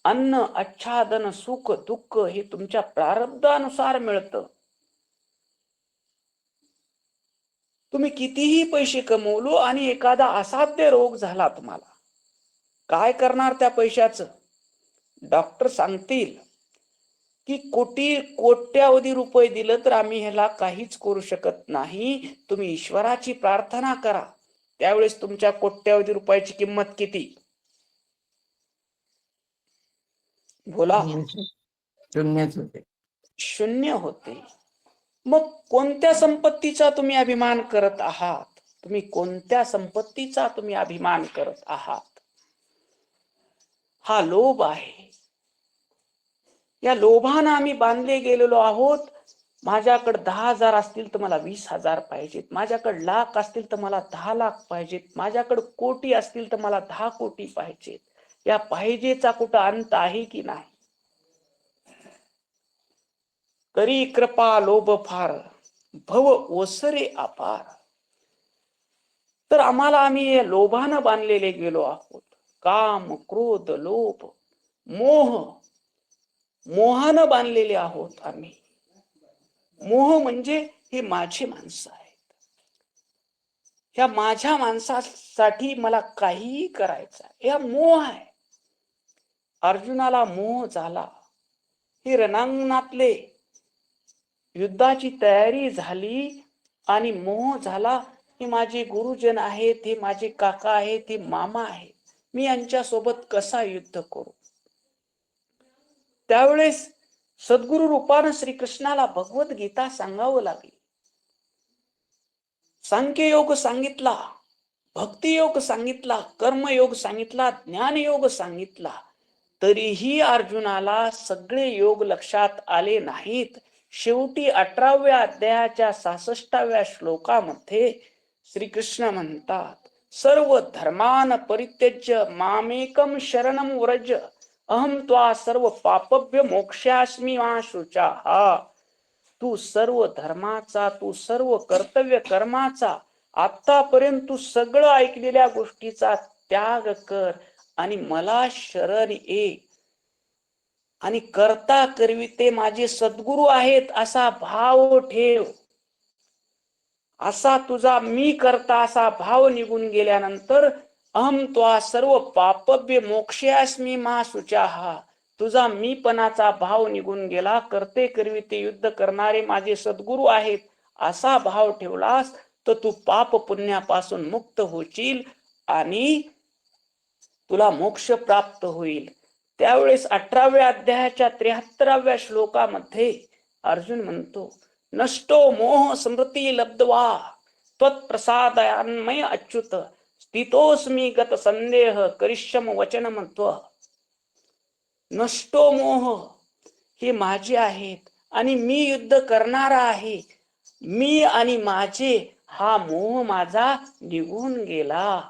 Speaker 1: अन्न, आच्छादन, सुख, दुःख हे तुमच्या प्रारब्धानुसार मिळतं. तुम्ही कितीही पैसे कमवलो आणि एखादा असाध्य रोग झाला तुम्हाला, काय करणार त्या पैशाचं? डॉक्टर सांगतील की कोट्यावधी रुपये दिलं तर आम्ही ह्याला काहीच करू शकत नाही, तुम्ही ईश्वराची प्रार्थना करा. त्यावेळेस तुमच्या कोट्यावधी रुपयाची किंमत किती? बोला.
Speaker 3: शून्यच होते.
Speaker 1: शून्य होते. मग कोणत्या संपत्तीचा तुम्ही अभिमान करत आहात? तुम्ही कोणत्या संपत्तीचा तुम्ही अभिमान करत आहात? हा लोभ आहे. या लोभानं आम्ही बांधले गेलेलो आहोत. माझ्याकडे 10,000 असतील तर मला 20,000 पाहिजेत. माझ्याकडे लाख असतील तर मला 10 लाख पाहिजेत. माझ्याकडे कोटी असतील तर मला 10 कोटी पाहिजेत. या पाहिजेचा कुठं अंत आहे की नाही? करी कृपा लोभ फार, भव ओसरे अपार. तर आम्ही लोभानं बांधलेले गेलो आहोत. काम, क्रोध, लोभ, मोह, मोहानं बांधलेले आहोत आम्ही. मोह म्हणजे हे माझे माणसं आहेत, ह्या माझ्या माणसासाठी मला काहीही करायचं आहे, हा मोह आहे. अर्जुनाला मोह झाला. हे रणांगणातले युद्धाची तयारी झाली आणि मोह झाला. हे माझे गुरुजन आहेत, हे माझे काका आहेत, हे मामा आहेत, मी यांच्या सोबत कसा युद्ध करू? त्यावेळेस सद्गुरु रूपानं श्रीकृष्णाला भगवत गीता सांगावं लागली. सांख्य योग सांगितला, भक्ती योग सांगितला, कर्मयोग सांगितला, ज्ञान योग सांगितला. तरीही अर्जुनाला सगळे योग लक्षात आले नाहीत. शेवटी 18व्या अध्यायाच्या 66व्या श्लोकामध्ये श्रीकृष्ण म्हणतात, सर्व धर्मान परित्यज्य मामेकम शरणम व्रज अहम त्वा सर्व पापभ्य मोक्षास्मी मा शुचा. हा तू सर्व धर्माचा, तू सर्व कर्तव्य कर्माचा, आतापर्यंत तू सगळं ऐकलेल्या गोष्टीचा त्याग कर आणि मला शरण ये. आणि करता करविते माझे सद्गुरू आहेत असा भाव ठेव. असा तुझा मी करता असा भाव निघून गेल्यानंतर अहम त्वा सर्व पापभ्य मोक्षास्मी मा शुचा. तुझा मीपणाचा भाव निघून गेला. करते करविते युद्ध करणारे माझे सद्गुरू आहेत असा भाव ठेवलास तर तू पाप पुण्यापासून मुक्त होशील आणि तुला मोक्ष प्राप्त होईल. त्यावेळेस 18व्या अध्यायाच्या 73व्या श्लोकामध्ये अर्जुन म्हणतो, नष्टो मोह स्मृती लब्ध्वा त्वत्प्रसादान्मय अच्युत स्थितोस्मी गत संदेह करिष्यम वचनम त्व. नष्टो मोह हे माझे आहेत आणि मी युद्ध करणारा आहे. मी आणि माझे हा मोह माझा निघून गेला.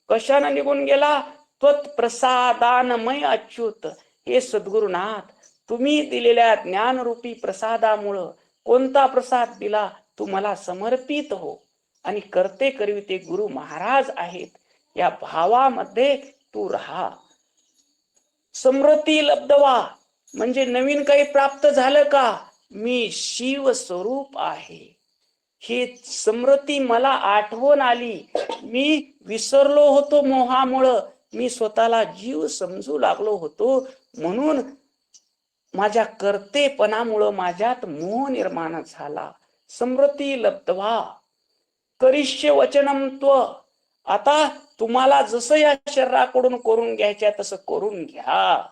Speaker 1: कशाने निघून गेला? त्वत्प्रसादानमय अच्युत. हे सद्गुरुनाथ, तुम्ही दिलेल्या ज्ञानरूपी प्रसादामुळं. कोणता प्रसाद दिला? तू मला समर्पित हो आणि करते करविते गुरु महाराज आहेत या भावामध्ये तू राहा. समृद्धी लब्धवा म्हणजे नवीन काही प्राप्त झालं का? मी शिव स्वरूप आहे. ही समृद्धी मला आठवण आली. मी विसरलो होतो मोहामुळं. मी स्वतःला जीव समजू लागलो होतो. म्हणून माझ्या कर्तेपणामुळं माझ्यात मोह निर्माण झाला. समृद्धी लब्ध्वा करिष्य वचनम त्व. आता तुम्हाला जसं या शरीराकडून करून घ्यायच्या तसं करून घ्या.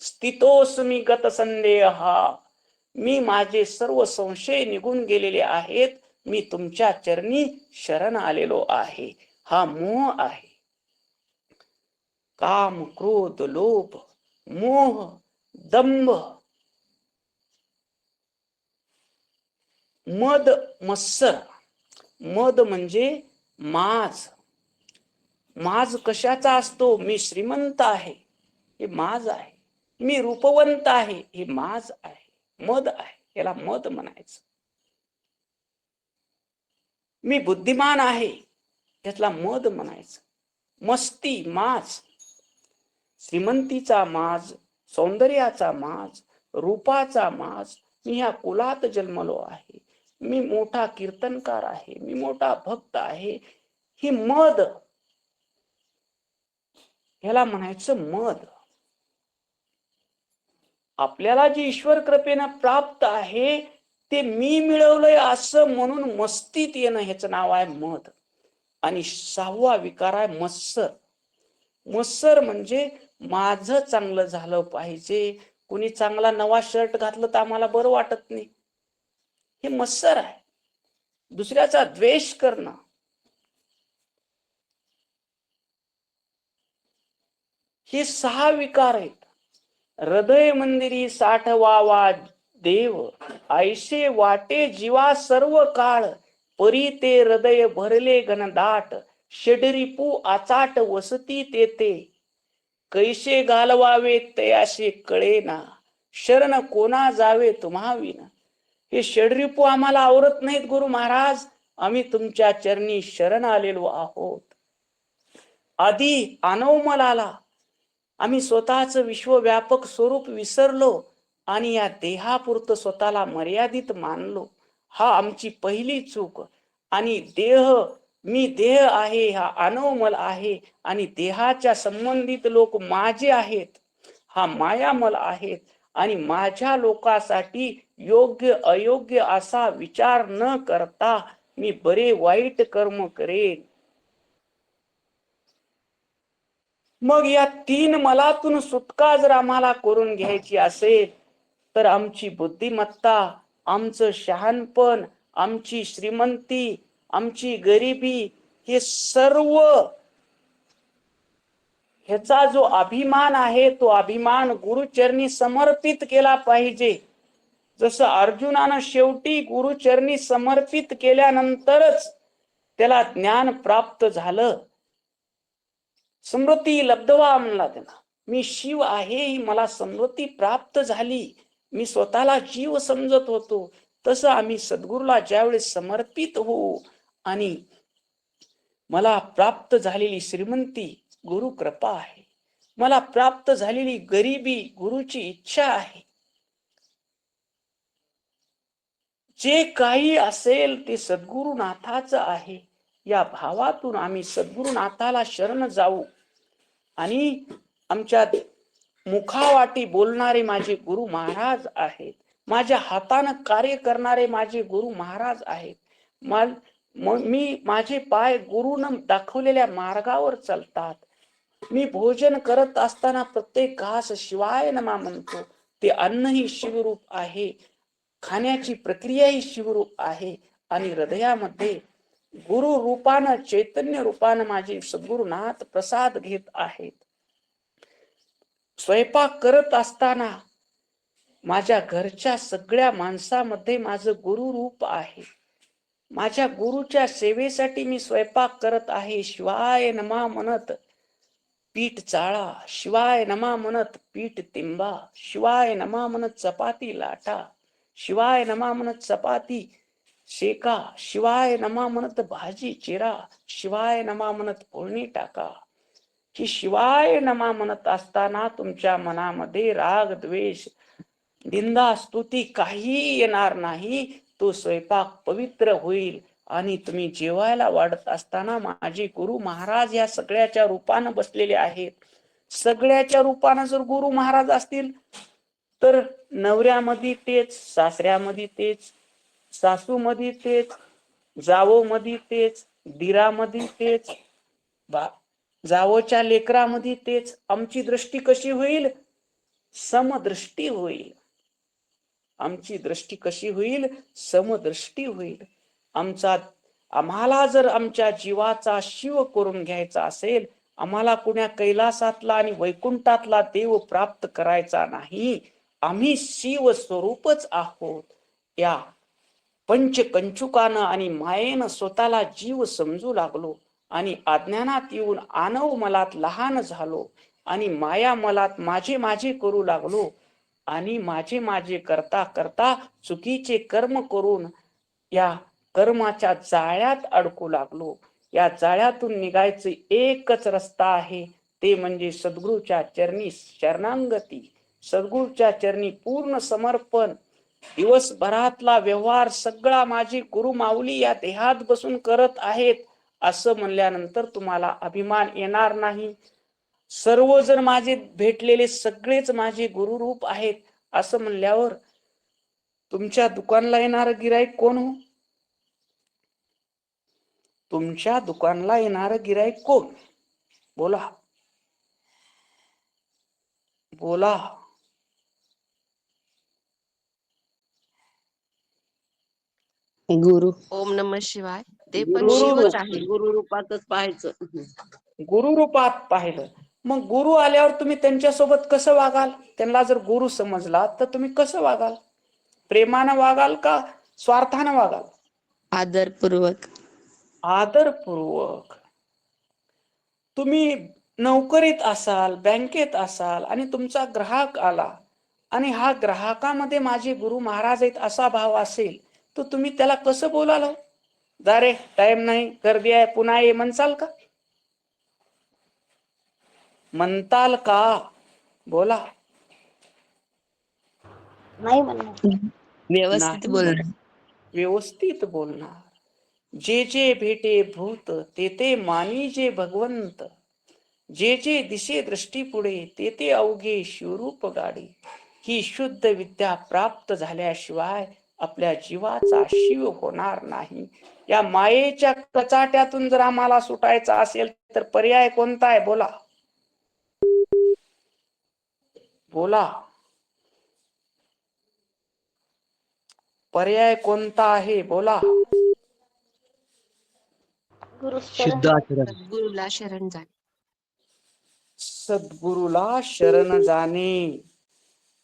Speaker 1: स्थितोस्मी गत संदेह. मी माझे सर्व संशय निघून गेलेले आहेत. मी तुमच्या चरणी शरण आलेलो आहे. हा मोह आहे. काम क्रोध लोभ मोह दंभ मद मत्सर. मद म्हणजे माज. माज कशाचा असतो? मी श्रीमंत आहे हे माज आहे. मी रूपवंत आहे हे माज आहे, मद आहे. याला मद म्हणायचं. मी बुद्धिमान आहे यातला मद म्हणायचं. मस्ती माज. श्रीमंतीचा माज, सौंदर्याचा माज, रूपाचा माज. मी ह्या कुलात जन्मलो आहे. मी मोठा कीर्तनकार आहे. मी मोठा भक्त आहे. ही मद, ह्याला म्हणायचं मद. आपल्याला जे ईश्वर कृपेनं प्राप्त आहे ते मी मिळवलंय असं म्हणून मस्तीत येणं, ह्याचं नाव आहे मद. आणि 6वा विकार आहे मत्सर. मत्सर म्हणजे माझं चांगलं झालं पाहिजे. कुणी चांगला नवा शर्ट घातलं तर आम्हाला बरं वाटत नाही. हे मत्सर आहे. दुसऱ्याचा द्वेष करणं. हे 6 विकार आहेत. हृदय मंदिरी साठवावा देव ऐसे वाटे जीवा सर्व काळ. परी ते हृदय भरले घनदाट षडरिपू आचाट वसती तेथे. कैसे घालवावे तयासे कळेना शरण कोणा जावे तुम्हाविना. हे षडरिपू आम्हाला आवरत नाहीत गुरु महाराज. आम्ही तुमच्या चरणी शरण आलेलो आहोत. आधी अनवमल आला. आम्ही स्वतःच विश्वव्यापक स्वरूप विसरलो आणि या देहापुरतं स्वतःला मर्यादित मानलो. हा आमची पहिली चूक. आणि मी देह आहे हा अनवमल आहे आणि देहाच्या संबंधित लोक माझे आहेत. हा मायामल आहेत आणि माझ्या लोकांसाठी योग्य अयोग्य असा विचार न करता मी बरे वाईट कर्म करेन. मग या 3 मलातून सुटका जर आम्हाला करून घ्यायची असेल तर आमची बुद्धिमत्ता, आमचं शहाणपण, आमची श्रीमंती, आमची गरिबी, हे सर्व ह्याचा जो अभिमान आहे तो अभिमान गुरुचरणी समर्पित केला पाहिजे. जसं अर्जुनानं शेवटी गुरुचरणी समर्पित केल्यानंतरच त्याला ज्ञान प्राप्त झालं. स्मृती लब्धवा म्हणला त्याला, मी शिव आहे ही मला स्मृती प्राप्त झाली. मी स्वतःला जीव समजत होतो. तसं आम्ही सद्गुरूला ज्यावेळेस समर्पित होऊ आणि मला प्राप्त झालेली श्रीमंती गुरु कृपा आहे, मला प्राप्त झालेली गरिबी गुरुची इच्छा आहे, जे काही असेल ते सद्गुरुनाथाचं आहे, या भावातून आम्ही सद्गुरुनाथाला शरण जाऊ. आणि आमच्या मुखावाटी बोलणारे माझे गुरु महाराज आहेत, माझ्या हातानं कार्य करणारे माझे गुरु महाराज आहेत. मी माझे पाय गुरुनं दाखवलेल्या मार्गावर चालतात. मी भोजन करत असताना प्रत्येक घास शिवाय नमा म्हणतो. ते अन्न ही शिवरूप आहे, खाण्याची प्रक्रिया ही शिवरूप आहे. आणि हृदयामध्ये गुरु रूपानं चैतन्य रूपानं माझे सद्गुरुनाथ प्रसाद घेत आहेत. स्वयंपाक करत असताना माझ्या घरच्या सगळ्या माणसामध्ये माझं गुरु रूप आहे. माझ्या गुरुच्या सेवेसाठी मी स्वयंपाक करत आहे. शिवाय नमा म्हणत पीठ चाळा, शिवाय नमा म्हणत पीठ तिंबा, शिवाय नमा म्हणत चपाती लाटा, शिवाय नमा म्हणत चपाती शेका, शिवाय नमा म्हणत भाजी चिरा, शिवाय नमा म्हणत फोडणी टाका. की शिवाय नमा म्हणत असताना तुमच्या मनामध्ये राग द्वेष निंदा स्तुती काही येणार नाही. तो स्वयंपाक पवित्र होईल. आणि तुम्ही जेवायला वाढत असताना माझे गुरु महाराज या सगळ्याच्या रूपानं बसलेले आहेत. सगळ्याच्या रूपानं जर गुरु महाराज असतील तर नवऱ्यामध्ये तेच, सासऱ्यामध्ये तेच, सासूमध्ये तेच, जावोमध्ये तेच, दिरामध्ये तेच, जावोच्या लेकरामध्ये तेच. आमची दृष्टी कशी होईल? समदृष्टी होईल. आमची दृष्टी कशी होईल? समदृष्टी होईल. आम्हाला जर आमच्या जीवाचा शिव करून घ्यायचा असेल, आम्हाला कुण्या कैलासातला आणि वैकुंठातला देव प्राप्त करायचा नाही. आम्ही शिव स्वरूपच आहोत. या पंचकंचुकानं आणि मायेनं स्वतःला जीव समजू लागलो आणि अज्ञानात येऊन आनव मलात लहान झालो आणि माया मलात माझे माझे करू लागलो आणि माझे माझे करता करता चुकीचे कर्म करून या कर्माच्या जाळ्यात अडकू लागलो. या जाळ्यातून निघायचे एकच रस्ता आहे, ते म्हणजे सद्गुरूच्या चरणी शरणांगती, सद्गुरूच्या चरणी पूर्ण समर्पण. दिवसभरातला व्यवहार सगळा माझी गुरु माऊली या देहात बसून करत आहेत असं म्हणल्यानंतर तुम्हाला अभिमान येणार नाही. सर्वजण माझे भेटलेले सगळेच माझे गुरुरूप आहेत असं म्हणल्यावर तुमच्या दुकानला येणार गिराईक कोण हो? तुमच्या दुकानला येणार गिराईक कोण? बोला बोला.
Speaker 6: गुरु. ओम नमः शिवाय. ते पण
Speaker 1: गुरु
Speaker 6: शिवच आहे.
Speaker 2: गुरु रूपातच पाहायचं.
Speaker 1: गुरु रूपात पाहिलं. मग गुरु आल्यावर तुम्ही त्यांच्यासोबत कसं वागाल? त्यांना जर गुरु समजला तर तुम्ही कसं वागाल? प्रेमानं वागाल का स्वार्थानं वागाल?
Speaker 6: आदरपूर्वक.
Speaker 1: आदरपूर्वक. तुम्ही नोकरीत असाल, बँकेत असाल आणि तुमचा ग्राहक आला आणि हा ग्राहकामध्ये माझे गुरु महाराज आहेत असा भाव असेल तर तुम्ही त्याला कसं बोलाल? जा रे, टाइम नाही, गर्दी आहे, पुन्हा ये म्हणसाल का? म्हणताल का? बोला.
Speaker 2: नाही म्हणणार.
Speaker 6: व्यवस्थित
Speaker 1: नाही.
Speaker 6: बोलणार.
Speaker 1: व्यवस्थित बोलणार. जे जे भेटे भूत ते ते मानी जे भगवंत, जे जे दिसे दृष्टी पुढे ते ते अवघे शिवरूप गाडी. ही शुद्ध विद्या प्राप्त झाल्याशिवाय आपल्या जीवाचा शिव होणार नाही. या मायेच्या कचाट्यातून जर आम्हाला सुटायचा असेल तर पर्याय कोणता आहे? बोला बोला. पर्याय कोणता आहे? बोला.
Speaker 4: शुद्ध आचरण.
Speaker 6: सद्गुरूला शरण जाणे.
Speaker 1: सद्गुरूला शरण जाणे.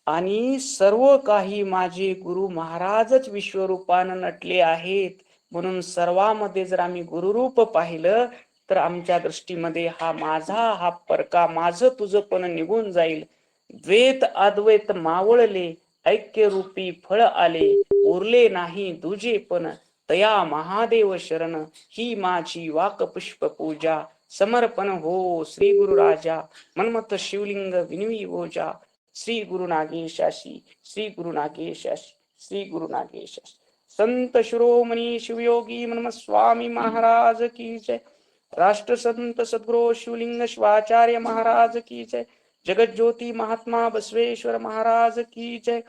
Speaker 1: आणि सर्व काही माझे गुरु महाराजच विश्वरूपानं नटले आहेत. म्हणून सर्वांमध्ये जर आम्ही गुरुरूप पाहिलं तर आमच्या दृष्टीमध्ये हा माझा, हा परका, माझं तुझं पण निघून जाईल. द्वैत अद्वैत मावळले, ऐक्य रूपी फळ आले, उरले नाही दुजे पण, तया महादेव शरण, ही माझी वाक पुष्प पूजा, समर्पण हो श्री गुरु राजा, मनमत शिवलिंग विनवी ओजा, श्री गुरु नागेशाशी, श्री गुरु नागेशाशी, श्री गुरु नागेशाशी. संत शिरोमणी शिवयोगी मनम स्वामी महाराज की जय. राष्ट्र संत सद्गुरु शिवलिंग शिवाचार्य महाराज की जय. जगत ज्योती महात्मा बसवेश्वर महाराज की जय.